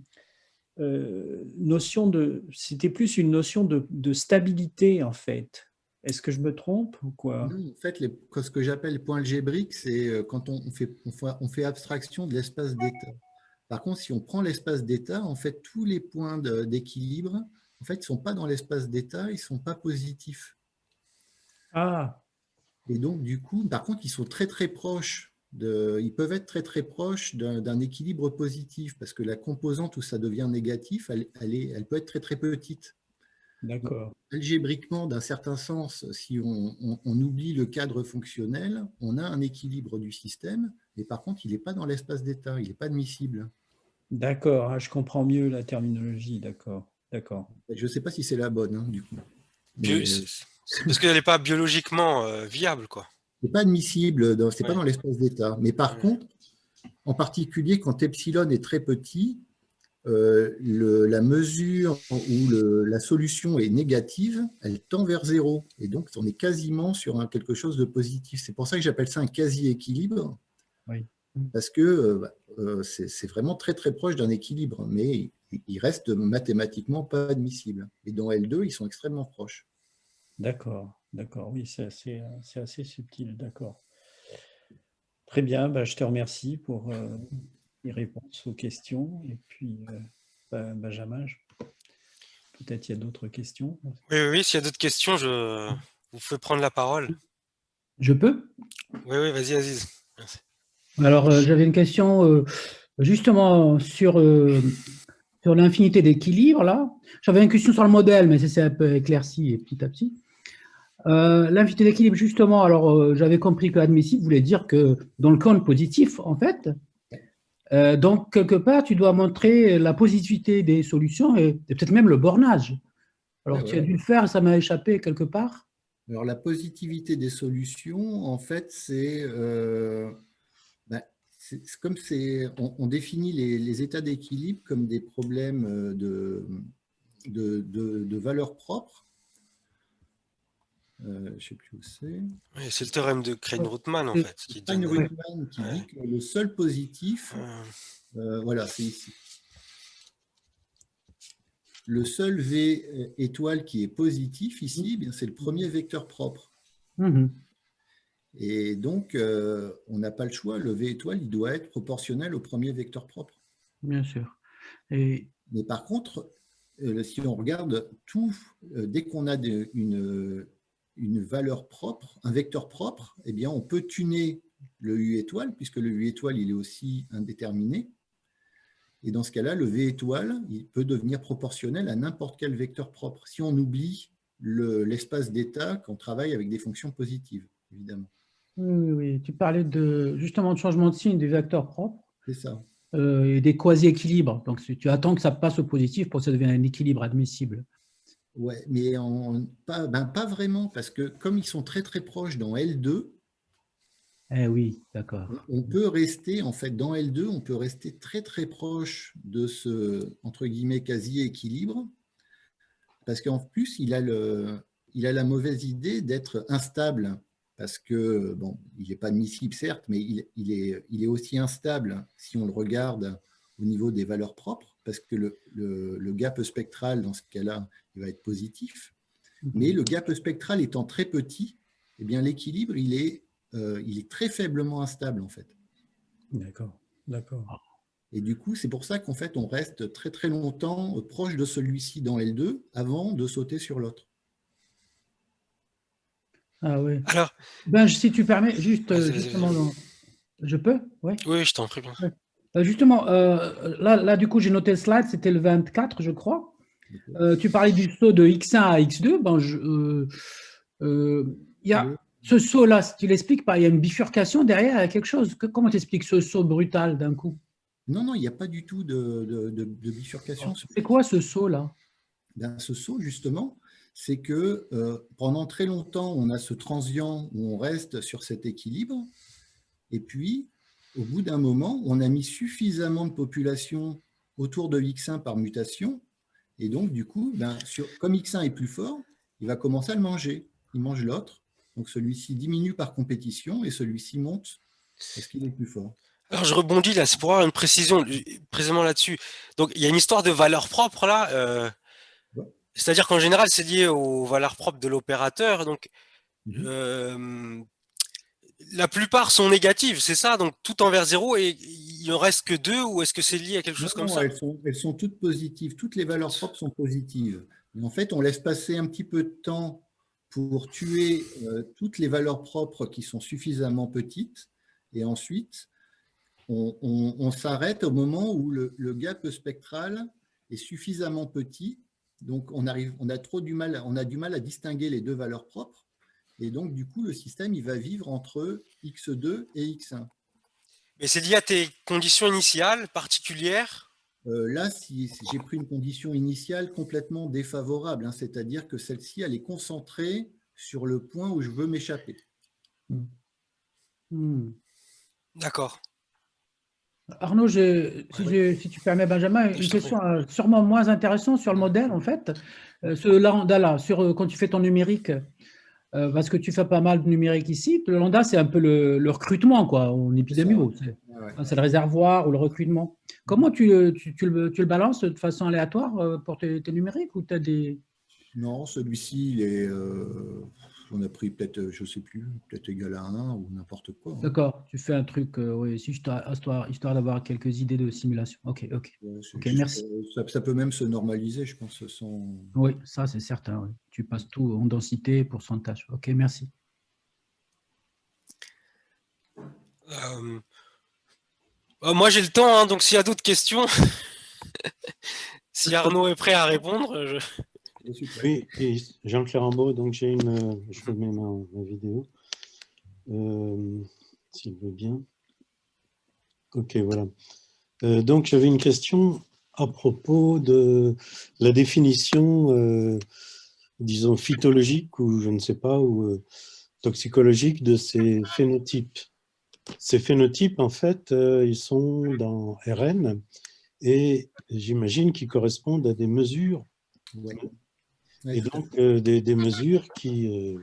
c'était plus une notion de stabilité, en fait. Est-ce que je me trompe ou quoi? Non, en fait, ce que j'appelle les points algébriques, c'est quand on fait abstraction de l'espace d'état. Par contre, si on prend l'espace d'état, en fait, tous les points d'équilibre, en fait, ils ne sont pas dans l'espace d'état, ils ne sont pas positifs. Ah, Et donc, du coup, par contre, ils sont très, très proches. Ils peuvent être très, très proches d'un équilibre positif, parce que la composante où ça devient négatif, elle peut être très, très petite. d'accord. Algébriquement, d'un certain sens, si on oublie le cadre fonctionnel, on a un équilibre du système, mais par contre, il n'est pas dans l'espace d'état, il n'est pas admissible. D'accord, ah, je comprends mieux la terminologie, d'accord, d'accord. Je ne sais pas si c'est la bonne, hein, du coup. Mais C'est parce qu'elle n'est pas biologiquement viable, quoi. ce n'est pas admissible, ce n'est pas Ouais. dans l'espace d'état. Mais par Ouais. contre, en particulier quand epsilon est très petit, la mesure où la solution est négative, elle tend vers zéro. Et donc, on est quasiment sur quelque chose de positif. C'est pour ça que j'appelle ça un quasi-équilibre, Oui. parce que c'est vraiment très, très proche d'un équilibre, mais il reste mathématiquement pas admissible. Et dans L2, ils sont extrêmement proches. D'accord, d'accord, oui, c'est assez subtil, d'accord. Très bien, bah, je te remercie pour les réponses aux questions. Et puis, Benjamin, peut-être il y a d'autres questions. Oui, oui, oui, s'il y a d'autres questions, vous pouvez prendre la parole. Je peux? Oui, oui, vas-y, Aziz. Merci. Alors, j'avais une question justement sur l'infinité d'équilibre, là. J'avais une question sur le modèle, mais ça s'est un peu éclairci petit à petit. L'infinité d'équilibre, justement, alors j'avais compris que admissible voulait dire que dans le camp positif, en fait, donc quelque part, tu dois montrer la positivité des solutions et peut-être même le bornage. Alors, tu as dû le faire, ça m'a échappé quelque part. Alors, la positivité des solutions, en fait, c'est comme on définit les états d'équilibre comme des problèmes de valeur propre. Je ne sais plus où c'est. Oui, c'est le théorème de Krein-Rootman, en fait, qui donne... Krein-Rootman qui dit que le seul positif, voilà, c'est ici. Le seul V étoile qui est positif ici, c'est le premier vecteur propre. Et donc, on n'a pas le choix. Le V étoile, il doit être proportionnel au premier vecteur propre. Bien sûr. Mais par contre, si on regarde tout, dès qu'on a une valeur propre, un vecteur propre, eh bien, on peut tuner le U étoile, puisque le U étoile, il est aussi indéterminé. Et dans ce cas-là, le V étoile, il peut devenir proportionnel à n'importe quel vecteur propre, si on oublie l'espace d'état qu'on travaille avec des fonctions positives, évidemment. Oui, tu parlais justement de changement de signe des vecteurs propres. C'est ça. Et des quasi-équilibres. Donc, tu attends que ça passe au positif pour que ça devienne un équilibre admissible. Oui, mais pas vraiment, parce que comme ils sont très très proches dans L2, oui, d'accord. on peut rester, en fait, dans L2, on peut rester très très proche de ce, entre guillemets, quasi-équilibre, parce qu'en plus, il a la mauvaise idée d'être instable, parce que, bon, il n'est pas admissible, certes, mais il est aussi instable si on le regarde au niveau des valeurs propres, parce que le gap spectral, dans ce cas-là, il va être positif. Mais le gap spectral étant très petit, eh bien l'équilibre, il est très faiblement instable, en fait. D'accord, d'accord. Et du coup, c'est pour ça qu'en fait, on reste très très longtemps proche de celui-ci dans L2 avant de sauter sur l'autre. Ah oui. Alors, Ben, si tu permets, juste vas-y, justement, vas-y. je peux? Oui. Oui, je t'en prie bien. Ouais. Justement, là, du coup, j'ai noté le slide, c'était le 24, je crois. Tu parlais du saut de X1 à X2. Ben, il y a ce saut-là, si tu l'expliques pas, il y a une bifurcation derrière, il y a quelque chose. Comment tu expliques ce saut brutal d'un coup? Non, non, il n'y a pas du tout de bifurcation. C'est quoi ce saut-là? Ben, ce saut, justement, c'est que pendant très longtemps, on a ce transient où on reste sur cet équilibre. Et puis, au bout d'un moment, on a mis suffisamment de population autour de X1 par mutation. Et donc, du coup, ben, comme X1 est plus fort, il va commencer à le manger. Il mange l'autre. Donc, celui-ci diminue par compétition et celui-ci monte parce qu'il est plus fort. Alors je rebondis là, c'est pour avoir une précision précisément là-dessus. Donc il y a une histoire de valeur propre là, Ouais. c'est-à-dire qu'en général c'est lié aux valeurs propres de l'opérateur. Donc Mhm. euh, la plupart sont négatives, c'est ça? Donc tout envers zéro et il en reste que deux ou est-ce que c'est lié à quelque chose comme Non, ça? elles sont toutes positives. Toutes les valeurs propres sont positives. Et en fait, on laisse passer un petit peu de temps pour tuer toutes les valeurs propres qui sont suffisamment petites. Et ensuite, on s'arrête au moment où le gap spectral est suffisamment petit. Donc, on a du mal à distinguer les deux valeurs propres. Et donc, du coup, le système, il va vivre entre X2 et X1. Mais c'est lié à tes conditions initiales particulières? Là, si j'ai pris une condition initiale complètement défavorable, hein, c'est-à-dire que celle-ci, elle est concentrée sur le point où je veux m'échapper. D'accord. Arnaud, si tu permets, Benjamin, Je une t'en prie. question sûrement moins intéressante sur le modèle, en fait. Ce lambda-là, quand tu fais ton numérique, parce que tu fais pas mal de numérique ici, le lambda, c'est un peu le recrutement, quoi, en épidémio. Ouais. C'est le réservoir ou le recrutement. Comment tu le balances de façon aléatoire pour tes numériques ou tu as des… Non, celui-ci, on a pris peut-être, je ne sais plus, peut-être égal à 1 ou n'importe quoi. Hein. D'accord, tu fais un truc, oui, histoire d'avoir quelques idées de simulation. Ok, Juste, merci. ça peut même se normaliser, je pense, sans… Oui, ça c'est certain. Oui. Tu passes tout en densité, pourcentage. Ok, merci. Moi j'ai le temps, hein, donc s'il y a d'autres questions, si Arnaud est prêt à répondre, Oui, et Jean-Claire Rambaud, donc je remets ma vidéo, s'il veut bien. Ok, voilà. Donc j'avais une question à propos de la définition, disons, phytologique ou je ne sais pas, ou toxicologique de ces phénotypes. Ces phénotypes, en fait, ils sont dans RN et j'imagine qu'ils correspondent à des mesures. Ouais. Et donc des mesures qui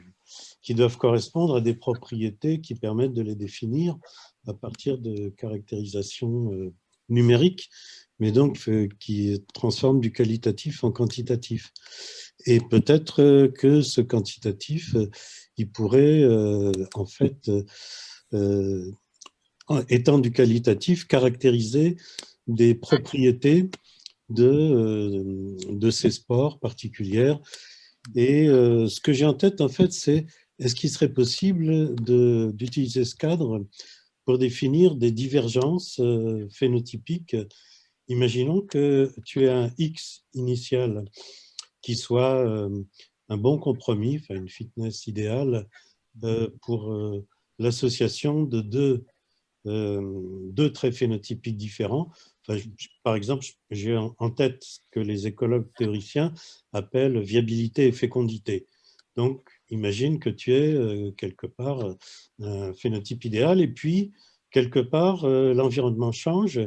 doivent correspondre à des propriétés qui permettent de les définir à partir de caractérisations numériques, mais donc qui transforment du qualitatif en quantitatif. Et peut-être que ce quantitatif, il pourrait en fait, étant du qualitatif, caractériser des propriétés de ces sports particulières. Et ce que j'ai en tête, en fait, c'est est-ce qu'il serait possible d'utiliser ce cadre pour définir des divergences phénotypiques? Imaginons que tu aies un X initial qui soit un bon compromis, enfin une fitness idéale pour l'association de deux traits phénotypiques différents. Enfin, par exemple, j'ai en tête ce que les écologues théoriciens appellent viabilité et fécondité. Donc, imagine que tu es quelque part un phénotype idéal et puis, quelque part, l'environnement change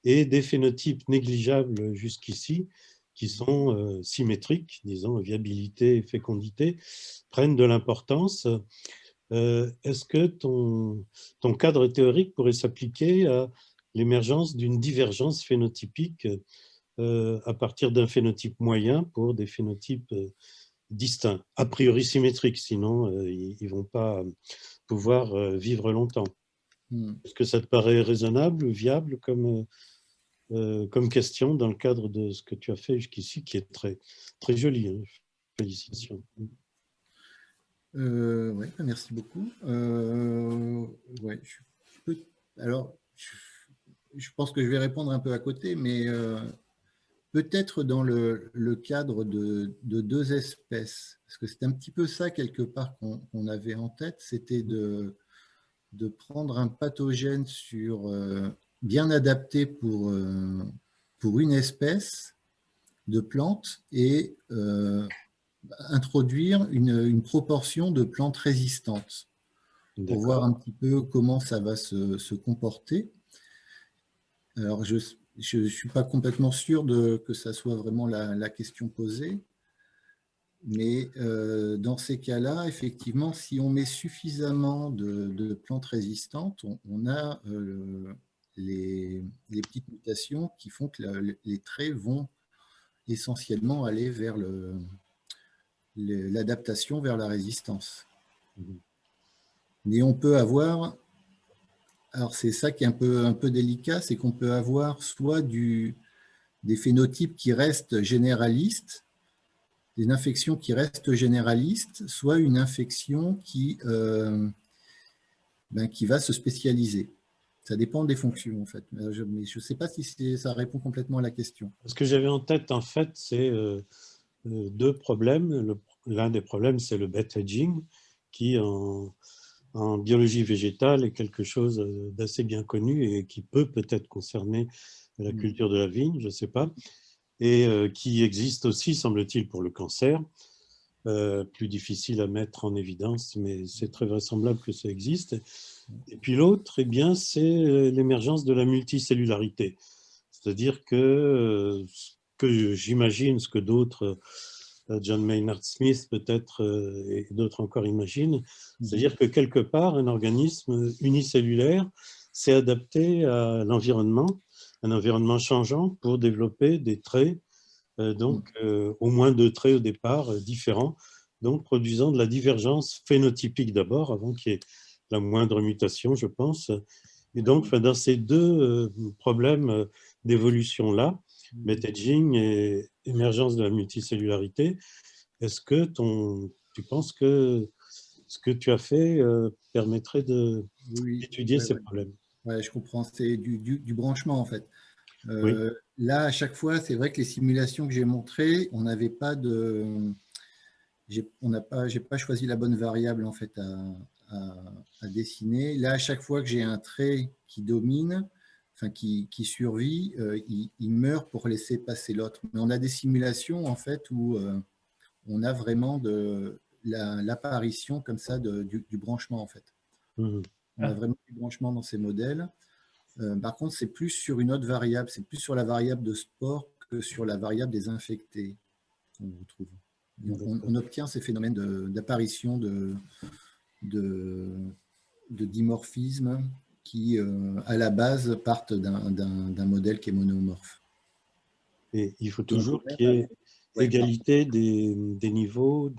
et des phénotypes négligeables jusqu'ici, qui sont symétriques, disons, viabilité et fécondité, prennent de l'importance. Est-ce que ton cadre théorique pourrait s'appliquer à l'émergence d'une divergence phénotypique à partir d'un phénotype moyen pour des phénotypes distincts, a priori symétriques, sinon ils ne vont pas pouvoir vivre longtemps. Est-ce que ça te paraît raisonnable, viable comme question dans le cadre de ce que tu as fait jusqu'ici, qui est très, très joli, hein. Félicitations. Ouais, merci beaucoup. Ouais, alors, je pense que je vais répondre un peu à côté, mais peut-être dans le cadre de deux espèces, parce que c'est un petit peu ça quelque part qu'on avait en tête, c'était de prendre un pathogène bien adapté pour une espèce de plante et introduire une proportion de plantes résistantes pour voir un petit peu comment ça va se comporter. Alors, je ne suis pas complètement sûr que ça soit vraiment la question posée, mais dans ces cas-là, effectivement, si on met suffisamment de plantes résistantes, on a les petites mutations qui font que les traits vont essentiellement aller vers l'adaptation vers la résistance. Mais on peut avoir, alors c'est ça qui est un peu délicat, c'est qu'on peut avoir soit des phénotypes qui restent généralistes, des infections qui restent généralistes, soit une infection qui va se spécialiser. Ça dépend des fonctions, en fait. Mais je ne sais pas si ça répond complètement à la question. Ce que j'avais en tête, en fait, c'est deux problèmes. L'un des problèmes, c'est le bed hedging, qui en biologie végétale est quelque chose d'assez bien connu et qui peut-être concerner la culture de la vigne, je ne sais pas, et qui existe aussi, semble-t-il, pour le cancer. Plus difficile à mettre en évidence, mais c'est très vraisemblable que ça existe. Et puis l'autre, eh bien, c'est l'émergence de la multicellularité. C'est-à-dire que j'imagine, ce que d'autres, John Maynard Smith peut-être et d'autres encore imaginent, c'est-à-dire que quelque part, un organisme unicellulaire s'est adapté à l'environnement, un environnement changeant pour développer des traits, donc au moins 2 traits au départ différents, donc produisant de la divergence phénotypique d'abord, avant qu'il y ait la moindre mutation, je pense. Et donc, dans ces deux problèmes d'évolution-là, bed hedging et émergence de la multicellularité, est-ce que tu penses que ce que tu as fait permettrait d'étudier ces problèmes? Oui, je comprends. C'est du branchement, en fait. Oui. Là, à chaque fois, c'est vrai que les simulations que j'ai montrées, on n'avait pas j'ai pas choisi la bonne variable en fait à dessiner. Là, à chaque fois que j'ai un trait qui domine, enfin qui survit, il meurt pour laisser passer l'autre. Mais on a des simulations en fait où on a vraiment l'apparition comme ça du branchement en fait. On a vraiment du branchement dans ces modèles. Par contre, c'est plus sur une autre variable, c'est plus sur la variable de sport que sur la variable des infectés qu'on retrouve. On obtient ces phénomènes d'apparition de dimorphisme qui, à la base, partent d'un modèle qui est monomorphe. Et il faut toujours qu'il y ait égalité des niveaux,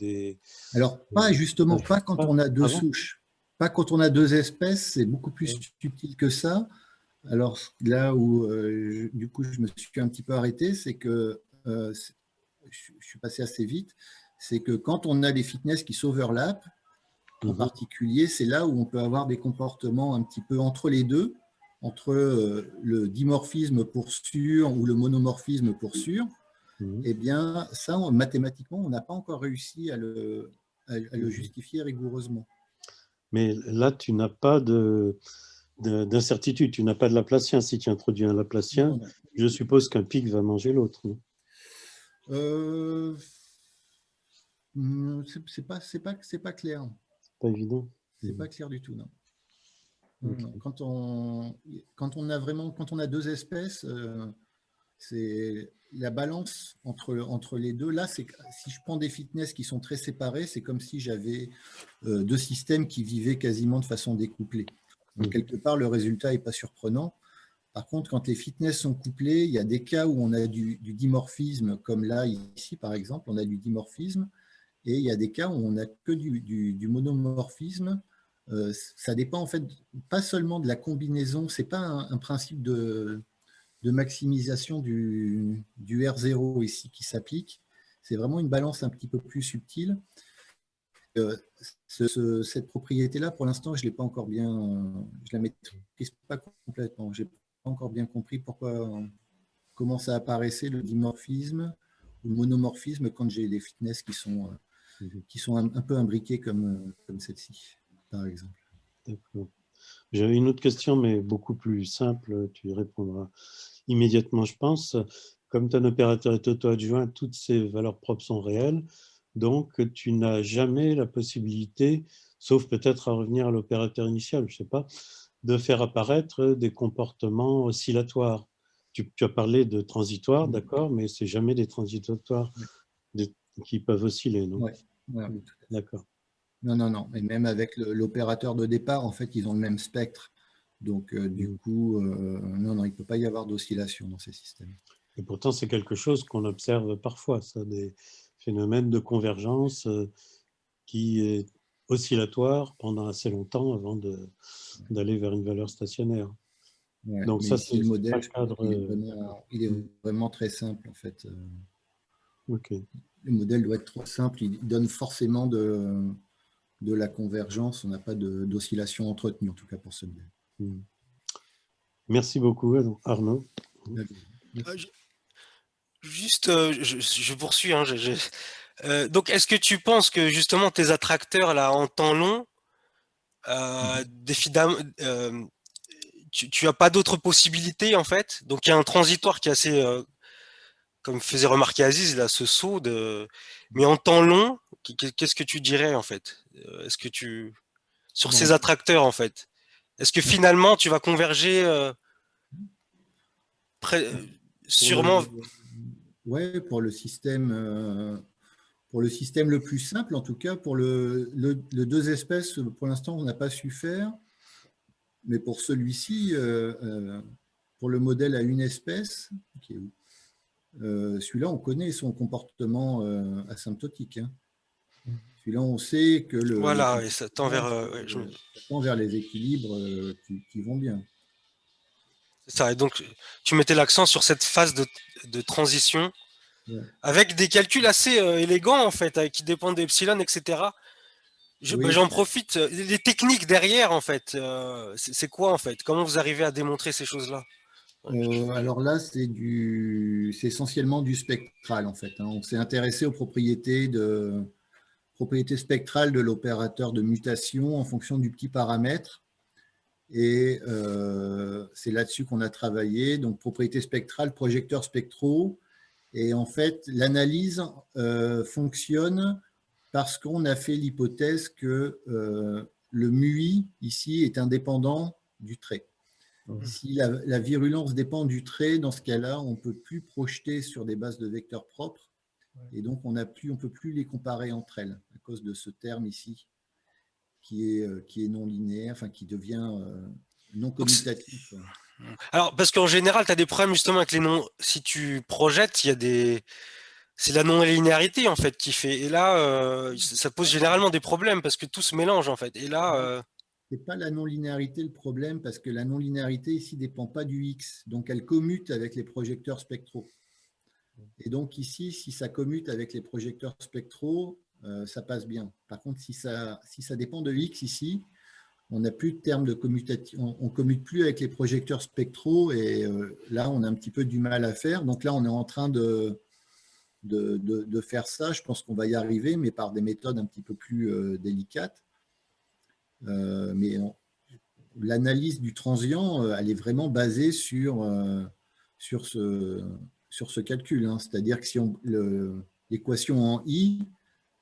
Alors, justement, pas quand on a deux souches. Pas quand on a deux espèces, c'est beaucoup plus subtil que ça. Alors, là où, du coup, je me suis un petit peu arrêté, c'est que je suis passé assez vite, c'est que quand on a des fitness qui s'overlappent, en particulier, c'est là où on peut avoir des comportements un petit peu entre les deux, entre le dimorphisme pour sûr ou le monomorphisme pour sûr. Eh bien, ça, mathématiquement, on n'a pas encore réussi à le justifier rigoureusement. Mais là, tu n'as pas d'incertitude, tu n'as pas de Laplacien. Si tu introduis un Laplacien, je suppose qu'un pic va manger l'autre. C'est pas clair. Pas évident. C'est pas clair du tout, non. Okay. Quand on a deux espèces, c'est la balance entre les deux. Là, si je prends des fitness qui sont très séparés, c'est comme si j'avais deux systèmes qui vivaient quasiment de façon découplée. Donc, quelque part, le résultat n'est pas surprenant. Par contre, quand les fitness sont couplés, il y a des cas où on a du dimorphisme, comme là, ici, par exemple, on a du dimorphisme, et il y a des cas où on n'a que du monomorphisme. Ça dépend, en fait, pas seulement de la combinaison, ce n'est pas un principe de maximisation du R0 ici qui s'applique. C'est vraiment une balance un petit peu plus subtile. Cette propriété-là, pour l'instant, je ne l'ai pas encore bien, je la maîtrise pas complètement. Je n'ai pas encore bien compris comment ça apparaissait le dimorphisme ou le monomorphisme quand j'ai des fitness qui sont un peu imbriqués comme celle-ci, par exemple. D'accord. J'avais une autre question, mais beaucoup plus simple. Tu y répondras immédiatement, je pense. Comme ton opérateur est auto-adjoint, toutes ces valeurs propres sont réelles. Donc, tu n'as jamais la possibilité, sauf peut-être à revenir à l'opérateur initial, je ne sais pas, de faire apparaître des comportements oscillatoires. Tu as parlé de transitoires, d'accord, mais ce n'est jamais des transitoires qui peuvent osciller, non? Oui, d'accord. Non. Et même avec l'opérateur de départ, en fait, ils ont le même spectre. Donc, du coup, non, il ne peut pas y avoir d'oscillation dans ces systèmes. Et pourtant, c'est quelque chose qu'on observe parfois, ça, des phénomènes de convergence qui est oscillatoire pendant assez longtemps avant d'aller vers une valeur stationnaire. Ouais, donc mais ça, ici, le modèle, je cadre. il est vraiment très simple, en fait. Ok. Le modèle doit être trop simple, il donne forcément de la convergence, on n'a pas d'oscillation entretenue, en tout cas pour ce modèle. Merci beaucoup, Arnaud. Juste, je poursuis. Hein, donc, est-ce que tu penses que justement tes attracteurs là en temps long, tu as pas d'autres possibilités en fait? Donc, il y a un transitoire qui est assez, comme faisait remarquer Aziz, là, ce saut de. Mais en temps long, qu'est-ce que tu dirais en fait? Est-ce que sur ces attracteurs en fait, est-ce que finalement tu vas converger sûrement? Ouais, pour le système le plus simple, en tout cas, pour le deux espèces, pour l'instant, on n'a pas su faire. Mais pour celui-ci, pour le modèle à une espèce, celui-là, on connaît son comportement asymptotique. Hein. Celui-là, on sait que Voilà, et ça tend vers, ça tend vers les équilibres qui vont bien. C'est ça. Et donc, tu mettais l'accent sur cette phase de transition avec des calculs assez élégants, en fait, qui dépendent d'epsilon, etc. J'en profite. Les techniques derrière, en fait, c'est quoi, en fait? Comment vous arrivez à démontrer ces choses-là? Alors là, c'est essentiellement du spectral, en fait. Hein. On s'est intéressé aux propriétés spectrales de l'opérateur de mutation en fonction du petit paramètre. Et c'est là-dessus qu'on a travaillé. Donc, propriétés spectrales, projecteurs spectraux. Et en fait, l'analyse fonctionne parce qu'on a fait l'hypothèse que le MUI, ici, est indépendant du trait. Si la virulence dépend du trait, dans ce cas-là, on ne peut plus projeter sur des bases de vecteurs propres. Et donc, on ne peut plus les comparer entre elles à cause de ce terme ici qui est non linéaire, enfin qui devient non commutatif. Alors, parce qu'en général, tu as des problèmes justement avec les noms. Si tu projettes, c'est la non-linéarité en fait qui fait. Et là, ça pose généralement des problèmes parce que tout se mélange en fait. Et là, c'est pas la non-linéarité le problème parce que la non-linéarité ici ne dépend pas du X. Donc, elle commute avec les projecteurs spectraux. Et donc, ici, si ça commute avec les projecteurs spectraux, ça passe bien. Par contre, si ça dépend de X ici, on n'a plus de terme de commutation, on ne commute plus avec les projecteurs spectraux et là, on a un petit peu du mal à faire. Donc là, on est en train de faire ça. Je pense qu'on va y arriver, mais par des méthodes un petit peu plus délicates. Mais l'analyse du transient, elle est vraiment basée sur ce calcul. Hein. C'est-à-dire que si l'équation en I,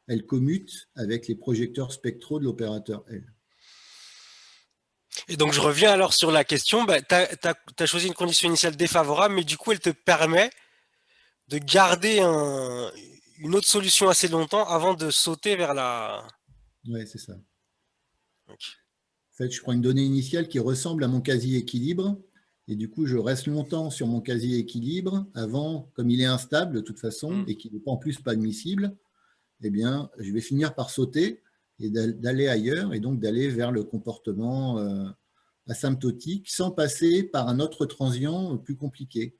elle commute avec les projecteurs spectraux de l'opérateur L. et donc je reviens alors sur la question. Bah, tu as choisi une condition initiale défavorable, mais du coup, elle te permet de garder une autre solution assez longtemps avant de sauter vers la. Oui, c'est ça. Okay. En fait, je prends une donnée initiale qui ressemble à mon quasi-équilibre Et du coup, je reste longtemps sur mon casier équilibre avant, comme il est instable de toute façon et qu'il n'est en plus pas admissible, eh bien, je vais finir par sauter et d'aller ailleurs et donc d'aller vers le comportement asymptotique sans passer par un autre transient plus compliqué.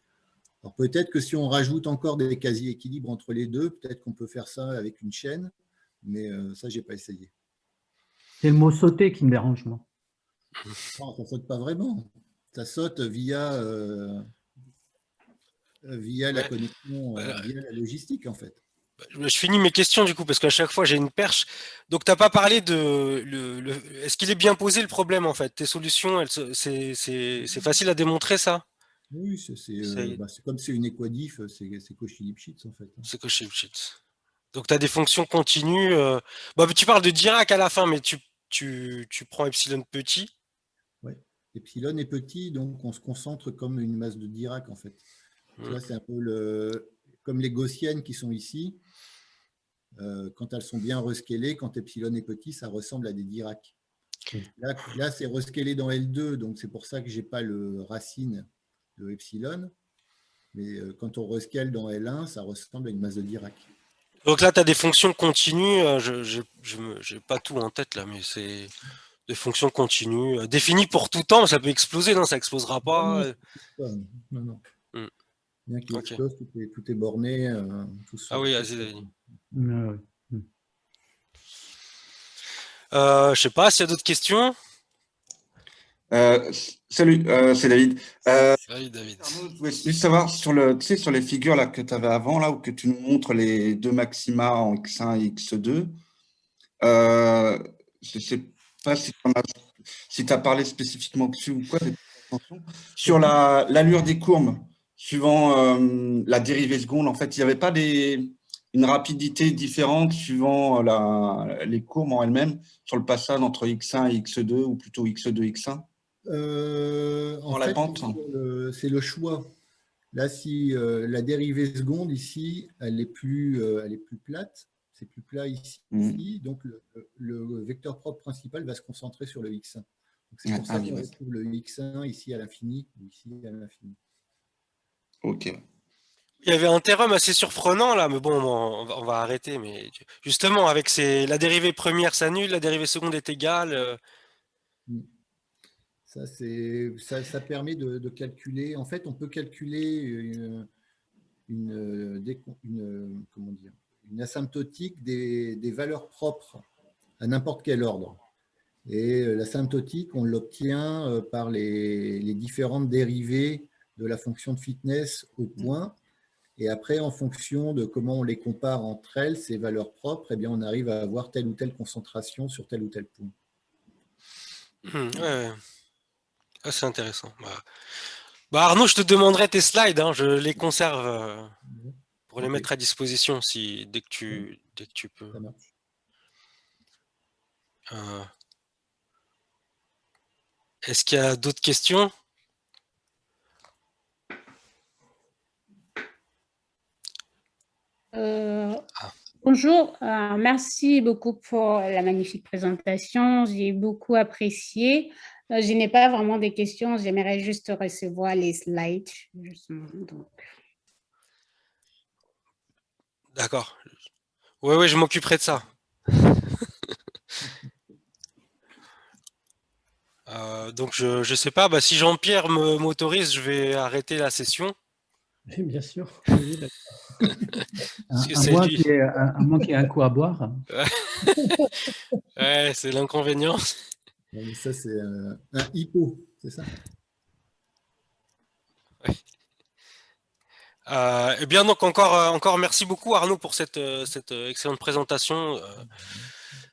Alors peut-être que si on rajoute encore des casiers équilibres entre les deux, peut-être qu'on peut faire ça avec une chaîne, mais ça, je n'ai pas essayé. C'est le mot sauter qui me dérange, moi. Non, ça ne saute pas vraiment. Ça saute via la connexion, via la logistique, en fait. Je finis mes questions du coup, parce qu'à chaque fois j'ai une perche. Donc tu n'as pas parlé de... Est-ce qu'il est bien posé le problème en fait? Tes solutions, c'est facile à démontrer ça? Oui, c'est comme c'est une équadif, c'est Cauchy-Lipschitz, en fait. C'est que chez Cheat. Donc tu as des fonctions continues. Bah, tu parles de Dirac à la fin, mais tu prends epsilon petit. Oui. Epsilon est petit, donc on se concentre comme une masse de Dirac, en fait. Tu vois, c'est un peu comme les gaussiennes qui sont ici. Quand elles sont bien rescalées, quand epsilon est petit, ça ressemble à des Dirac. Là c'est rescalé dans L2, donc c'est pour ça que je n'ai pas le racine de epsilon. Mais quand on rescale dans L1, ça ressemble à une masse de Dirac. Donc là, tu as des fonctions continues. Je n'ai pas tout en tête là, mais c'est des fonctions continues définies pour tout temps. Ça peut exploser, non? Ça explosera pas. Non. Hmm. Bien qu'il Ok. explose, tout est borné. Ah oui, je sais pas s'il y a d'autres questions. Salut, c'est David. Salut David. Arnaud, je voulais juste savoir sur sur les figures là que tu avais avant là où que tu nous montres les deux maxima en X1 et X2. Je sais pas si tu as parlé spécifiquement dessus ou quoi. Sur l'allure des courbes suivant la dérivée seconde, en fait, il n'y avait pas une rapidité différente suivant les courbes en elles-mêmes sur le passage entre X1 et X2 ou plutôt X2 X1. En La fait, pente. c'est le choix. Là, si la dérivée seconde ici, elle est plus plate, c'est plus plat ici, donc le vecteur propre principal va se concentrer sur le X1. C'est pour ça qu'on retrouve le X1 ici à l'infini ou ici à l'infini. Ok. Il y avait un théorème assez surprenant là, mais bon, on va arrêter. Mais justement, avec la dérivée première s'annule, la dérivée seconde est égale. Ça permet de calculer. En fait, on peut calculer comment dire, une asymptotique des valeurs propres à n'importe quel ordre. Et l'asymptotique, on l'obtient par les différentes dérivées de la fonction de fitness au point. Et après, en fonction de comment on les compare entre elles, ces valeurs propres, eh bien, on arrive à avoir telle ou telle concentration sur tel ou tel point. Ouais. Ah, c'est intéressant. Arnaud, je te demanderai tes slides, hein, je les conserve pour les mettre à disposition dès que tu peux. Ça marche. Est-ce qu'il y a d'autres questions? Bonjour, merci beaucoup pour la magnifique présentation. J'ai beaucoup apprécié. Je n'ai pas vraiment des questions, j'aimerais juste recevoir les slides. D'accord. Oui, je m'occuperai de ça. Donc je ne sais pas, si Jean-Pierre m'autorise, je vais arrêter la session. Oui, bien sûr. Oui, à moins qu'il y ait un coup à boire. Ouais, c'est l'inconvénient. Ça, c'est un hippo, c'est ça? Eh bien, donc encore merci beaucoup Arnaud pour cette excellente présentation,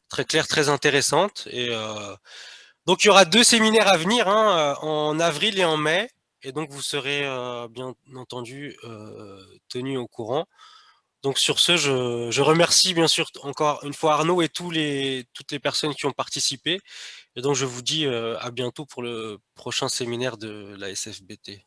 très claire, très intéressante. Et donc il y aura 2 séminaires à venir, hein, en avril et en mai, et donc vous serez bien entendu tenus au courant. Donc sur ce, je remercie bien sûr encore une fois Arnaud et toutes les personnes qui ont participé. Et donc je vous dis à bientôt pour le prochain séminaire de la SFBT.